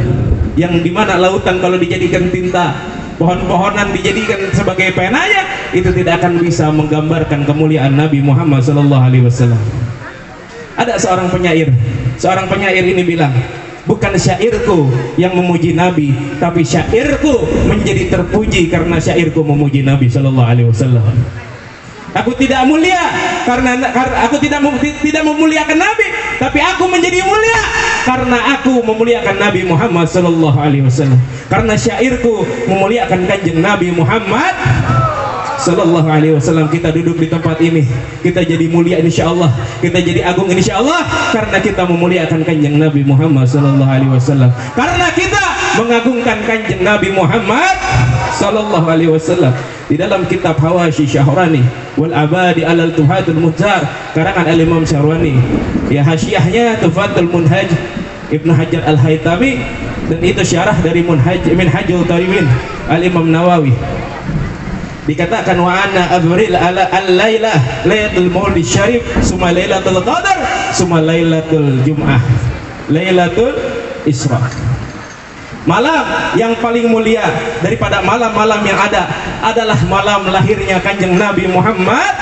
Speaker 4: yang dimana lautan kalau dijadikan tinta, pohon-pohonan dijadikan sebagai penanya, itu tidak akan bisa menggambarkan kemuliaan Nabi Muhammad Sallallahu Alaihi Wasallam. Ada seorang penyair ini bilang, bukan syairku yang memuji Nabi, tapi syairku menjadi terpuji karena syairku memuji Nabi Sallallahu Alaihi Wasallam. Aku tidak mulia karena aku tidak memuliakan Nabi, tapi aku menjadi mulia karena aku memuliakan Nabi Muhammad Sallallahu Alaihi Wasallam. Karena syairku memuliakan kanjeng Nabi Muhammad Sallallahu Alaihi Wasallam. Kita duduk di tempat ini, kita jadi mulia insya Allah, kita jadi agung insya Allah karena kita memuliakan kanjeng Nabi Muhammad Sallallahu Alaihi Wasallam. Karena kita mengagungkan kanjeng Nabi Muhammad Sallallahu Alaihi Wasallam. Di dalam kitab Hawashi Syahrani wal Abadi alal Tuhadul Muhtar karangan Al-Imam Syarwani, ya hasyiahnya Tufatul Munhaj Ibnu Hajar Al-Haytami, dan itu syarah dari Minhajul Tariwin Al-Imam Nawawi. Dikatakan wa anna abril ala al-lailah lailatul maulid syarif summa lailatul qadar summa lailatul jum'ah lailatul isra. Malam yang paling mulia daripada malam-malam yang ada adalah malam lahirnya kanjeng Nabi Muhammad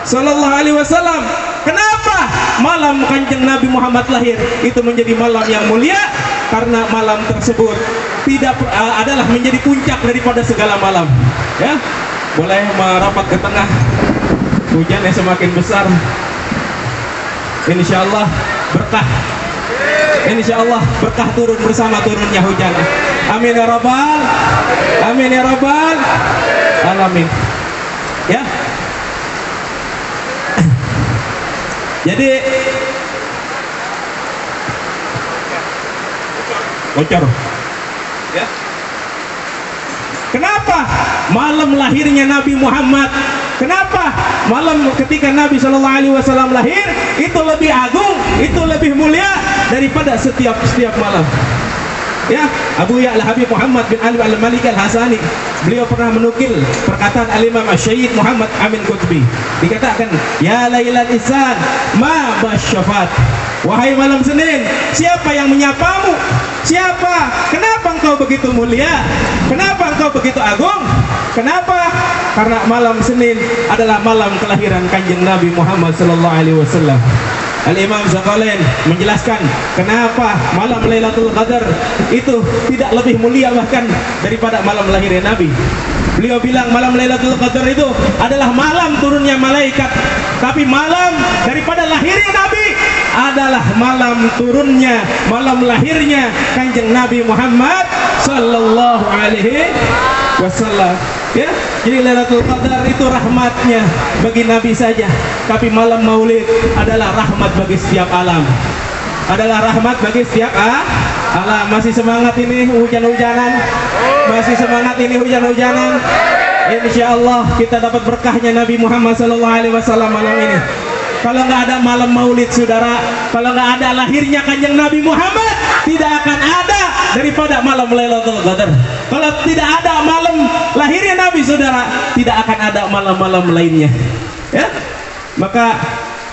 Speaker 4: Sallallahu Alaihi Wasallam. Kenapa malam kanjeng Nabi Muhammad lahir itu menjadi malam yang mulia? Karena malam tersebut adalah menjadi puncak daripada segala malam. Ya, boleh merapat ke tengah. Hujannya semakin besar. Insya Allah berkah. Insya Allah berkah turun bersama turunnya hujan. Amin ya rabbal, amin ya rabbal alamin. Ya. Jadi bocor. Ya. Kenapa malam lahirnya Nabi Muhammad? Kenapa malam ketika Nabi Shallallahu Alaihi Wasallam lahir itu lebih agung, itu lebih mulia daripada setiap malam? Ya, Abu Ya'la Habib Muhammad bin Ali al-Malik al-Hasani, beliau pernah menukil perkataan al-Imam Syahid Muhammad Amin Qutbi. Dikatakan, ya Lailal Ihsan ma basyafat, wahai malam Senin, siapa yang menyapamu? Siapa? Kenapa engkau begitu mulia? Kenapa engkau begitu agung? Kenapa? Karena malam Senin adalah malam kelahiran Kanjeng Nabi Muhammad sallallahu alaihi wasallam. Al-Imam Zaghalain menjelaskan kenapa malam Lailatul Qadar itu tidak lebih mulia bahkan daripada malam lahirnya Nabi. Beliau bilang malam Lailatul Qadar itu adalah malam turunnya malaikat, tapi malam daripada lahirnya Nabi adalah malam turunnya, malam lahirnya Kanjeng Nabi Muhammad sallallahu alaihi wasallam. Ya, jadi Lailatul Qadar itu rahmatnya bagi Nabi saja, tapi malam Maulid adalah rahmat bagi setiap alam. Adalah rahmat bagi setiap alam. Masih semangat ini hujan-hujanan? Masih semangat ini hujan-hujanan? Insya Allah kita dapat berkahnya Nabi Muhammad SAW malam ini. Kalau nggak ada malam Maulid, saudara, kalau nggak ada lahirnya Kanjeng Nabi Muhammad, tidak akan ada daripada malam Lailatul Qadar. Kalau tidak ada malam lahirnya Nabi, saudara, tidak akan ada malam-malam lainnya. Ya, maka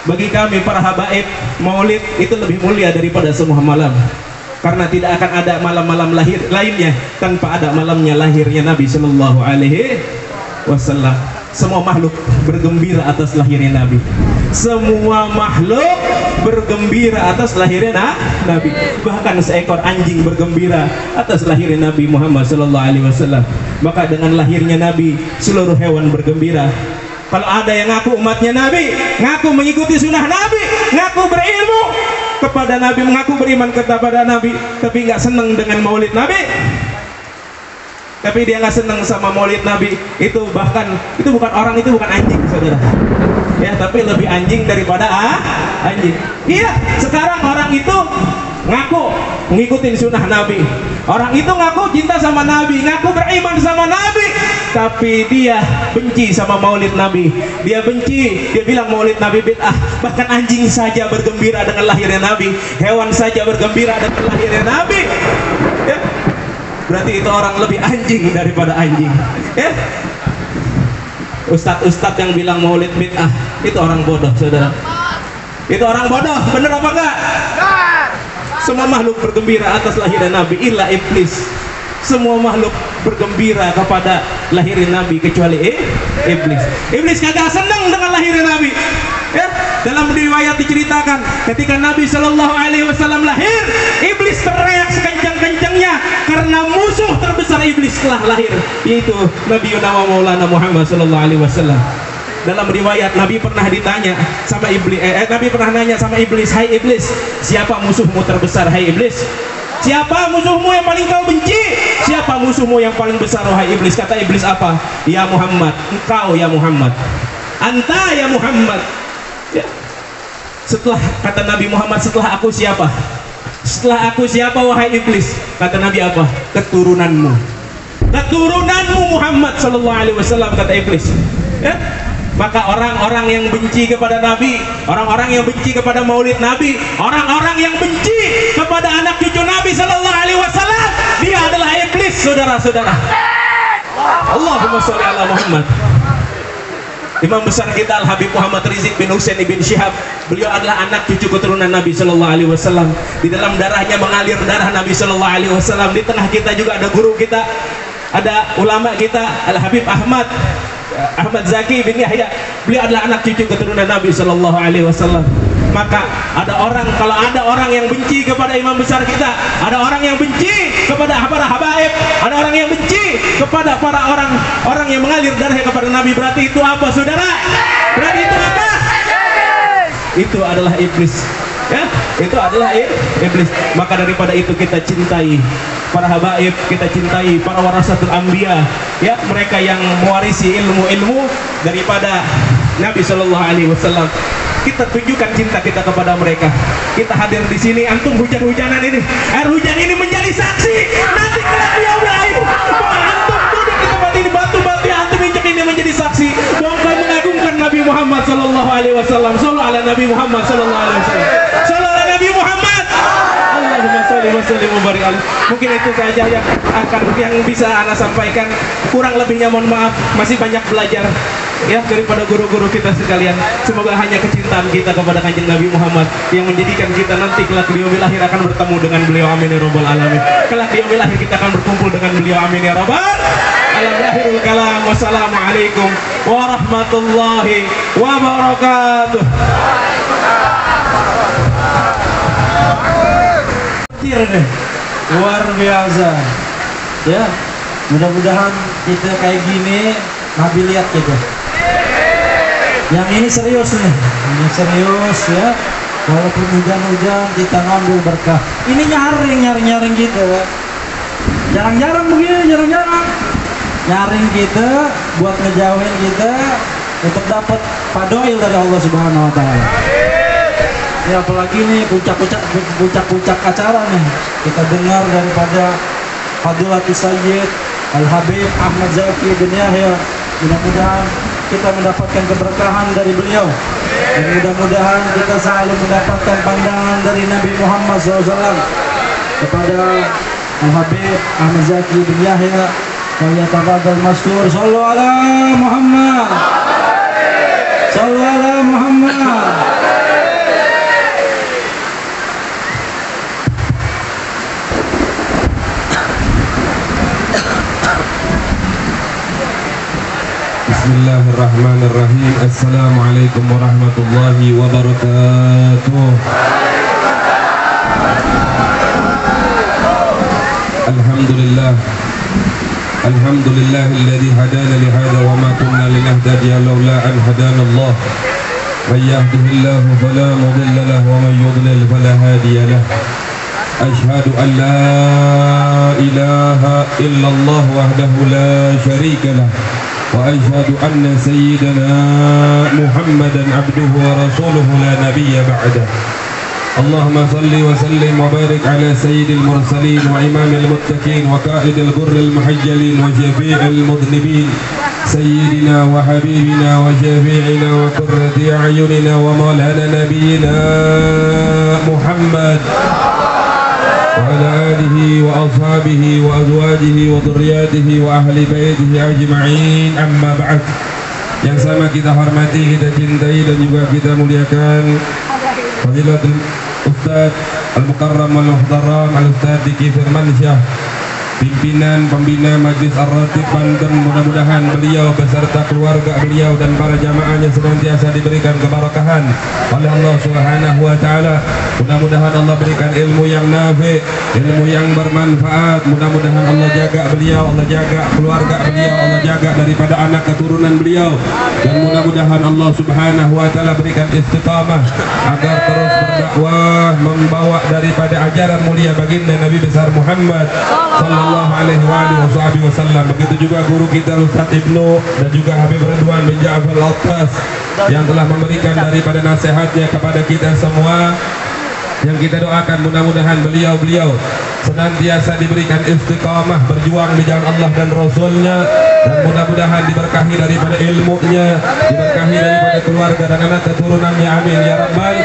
Speaker 4: bagi kami para habaib, Maulid itu lebih mulia daripada semua malam, karena tidak akan ada malam-malam lahir lainnya tanpa ada malamnya lahirnya Nabi Sallallahu Alaihi Wasallam. Semua makhluk bergembira atas lahirnya Nabi. Semua makhluk bergembira atas lahirnya Nabi. Bahkan seekor anjing bergembira atas lahirnya Nabi Muhammad Sallallahu Alaihi Wasallam. Maka dengan lahirnya Nabi, seluruh hewan bergembira. Kalau ada yang ngaku umatnya Nabi, ngaku mengikuti sunnah Nabi, ngaku berilmu kepada Nabi, mengaku beriman kepada Nabi, tapi nggak senang dengan Maulid Nabi, tapi dia nggak senang sama Maulid Nabi, itu bahkan itu bukan orang, itu bukan anjing, saudara. Ya, tapi lebih anjing daripada anjing. Iya, sekarang orang itu ngaku mengikuti sunnah Nabi, orang itu ngaku cinta sama Nabi, ngaku beriman sama Nabi, tapi dia benci sama Maulid Nabi. Dia benci, dia bilang Maulid Nabi bid'ah. Bahkan anjing saja bergembira dengan lahirnya Nabi, hewan saja bergembira dengan lahirnya Nabi. Ya, berarti itu orang lebih anjing daripada anjing. Ya, ustadz-ustadz yang bilang Maulid bid'ah itu orang bodoh, saudara. Itu orang bodoh, bener apa enggak? Semua makhluk bergembira atas lahirnya Nabi illa iblis. Semua makhluk bergembira kepada lahirnya Nabi kecuali iblis. Iblis kagak senang dengan lahirnya Nabi. Ya, dalam riwayat diceritakan ketika Nabi Shallallahu Alaihi Wasallam lahir, iblis teriak sekencang-kencangnya karena musuh terbesar iblis telah lahir, yaitu Nabi Maulana Muhammad Shallallahu Alaihi Wasallam. Dalam riwayat Nabi pernah ditanya sama iblis, Nabi pernah nanya sama iblis, hai iblis, siapa musuhmu terbesar, hai iblis? Siapa musuhmu yang paling kau benci? Siapa musuhmu yang paling besar, wahai iblis? Kata iblis apa? Ya Muhammad, engkau ya Muhammad, anta ya Muhammad. Ya. Setelah kata Nabi Muhammad, setelah aku siapa? Setelah aku siapa, wahai iblis? Kata Nabi apa? Keturunanmu. Keturunanmu Muhammad Sallallahu Alaihi Wasallam, kata iblis. Ya. Maka orang-orang yang benci kepada Nabi, orang-orang yang benci kepada Maulid Nabi, orang-orang yang benci kepada anak cucu Nabi Sallallahu Alaihi Wasallam, dia adalah iblis, saudara-saudara. Allahumma sholli ala Muhammad. Imam besar kita Al Habib Muhammad Rizik bin Husain bin Syihab, beliau adalah anak cucu keturunan Nabi Sallallahu Alaihi Wasallam. Di dalam darahnya mengalir darah Nabi Sallallahu Alaihi Wasallam. Di tengah kita juga ada guru kita, ada ulama kita Al Habib Ahmad Zaki bin Yahya, beliau adalah anak cucu keturunan Nabi Sallallahu Alaihi Wasallam. Maka ada orang, kalau ada orang yang benci kepada imam besar kita, ada orang yang benci kepada para habaib, ada orang yang benci kepada para orang yang mengalir darahnya kepada Nabi, berarti itu apa, saudara? Berarti itu apa? Itu adalah iblis. Ya, itu adalah iblis. Maka daripada itu kita cintai para habaib, kita cintai para warasatul anbiya, ya, mereka yang mewarisi ilmu-ilmu daripada Nabi Shallallahu Alaihi Wasallam. Kita tunjukkan cinta kita kepada mereka. Kita hadir di sini, antum hujan-hujanan ini, air hujan ini menjadi saksi. Nanti kelak di yaumil akhir, bahwa antum duduk di tempat ini, batu-batu yang antum injak ini menjadi saksi bahwa kau mengagungkan Nabi Muhammad Shallallahu Alaihi Wasallam. Sallallahu ala Nabi Muhammad Shallallahu Alaihi Wasallam. Sallallahu ala Nabi Muhammad. Allahumma sholli wa sallim wa barik alaihi. Mungkin itu saja yang bisa ana sampaikan. Kurang lebihnya mohon maaf, masih banyak belajar ya daripada guru-guru kita sekalian. Semoga hanya kecintaan kita kepada Kanjeng Nabi Muhammad yang menjadikan kita nanti kelak di yaumil akhir akan bertemu dengan beliau, amin ya rabbal alamin. Kelak di yaumil akhir kita akan berkumpul dengan beliau, amin ya rabbal alamin. Akhirul kalam, wassalamualaikum warahmatullahi wabarakatuh.
Speaker 2: Luar biasa ya, mudah-mudahan kita kayak gini Nabi lihat gitu. Yang ini serius nih, ini serius ya. Walaupun hujan-hujan kita ngambil berkah. Ini nyaring gitu. Jarang-jarang begini, jarang-jarang nyaring kita buat ngejauhin kita untuk dapat padoil dari Allah Subhanahu Wa Taala. Ya apalagi nih puncak-puncak acara nih kita dengar daripada Fadilatul Sayyid Al-Habib Ahmad Zaki bin Yahya. Mudah-mudahan kita mendapatkan keberkahan dari beliau, dan mudah-mudahan kita selalu mendapatkan pandangan dari Nabi Muhammad SAW. Kepada Al-Habib Ahmad Zaki bin Yahya, falyatafadhal maskur. Shallu ala Muhammad, shallu ala Muhammad.
Speaker 5: Bismillahirrahmanirrahim. Assalamualaikum warahmatullahi wabarakatuh. Alhamdulillah. Alhamdulillahilladzi hadana li hadza wa ma kunna linahtadiya laula an hadana Allah. Man yahdihillahu fala mudilla lahu wa man yudlil fala hadiya lahu. Ashhadu an la ilaha illallah wahdahu la syarika lahu. وأشهد أن سيدنا محمدا عبده ورسوله لا نبي بعده. اللهم صل وسلم وبارك على سيد المرسلين وإمام المتقين وقائد الغر المحجلين وشفيع المذنبين سيدنا وحبيبنا وشفيعنا وقرة أعيننا ومولانا نبينا محمد وعلى آله وأصحابه وأزواجه وذرياته وأهل بيته أجمعين. Amma ba'd. Yang sama kita hormati, kita cintai dan juga kita muliakan Fadilatul Ustaz Al-Mukarram Al-Muhtaram Al-Ustaz Diki Firmansyah, pimpinan pembina Majlis Ar-Ratib Banten. Mudah-mudahan beliau beserta keluarga beliau dan para jamaahnya senantiasa diberikan keberkahan oleh Allah Subhanahu wa taala. Mudah-mudahan Allah berikan ilmu yang nafi', ilmu yang bermanfaat. Mudah-mudahan Allah jaga beliau, Allah jaga keluarga beliau, Allah jaga daripada anak keturunan beliau. Dan mudah-mudahan Allah Subhanahu wa taala berikan istiqamah agar terus berdakwah membawa daripada ajaran mulia baginda Nabi besar Muhammad sallallahu alaihi wasallam. Begitu juga guru kita Ustaz Ibnu dan juga Habib Ridwan bin Ja'far Al-Attas yang telah memberikan daripada nasihatnya kepada kita semua, yang kita doakan mudah-mudahan beliau-beliau senantiasa diberikan istiqamah berjuang di jalan Allah dan Rasulnya, dan mudah-mudahan diberkahi daripada ilmunya, diberkahi daripada keluarga dan anak keturunannya, amin ya rabbal.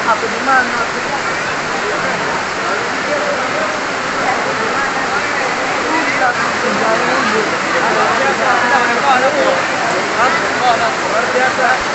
Speaker 6: Apa di mana? Luar biasa.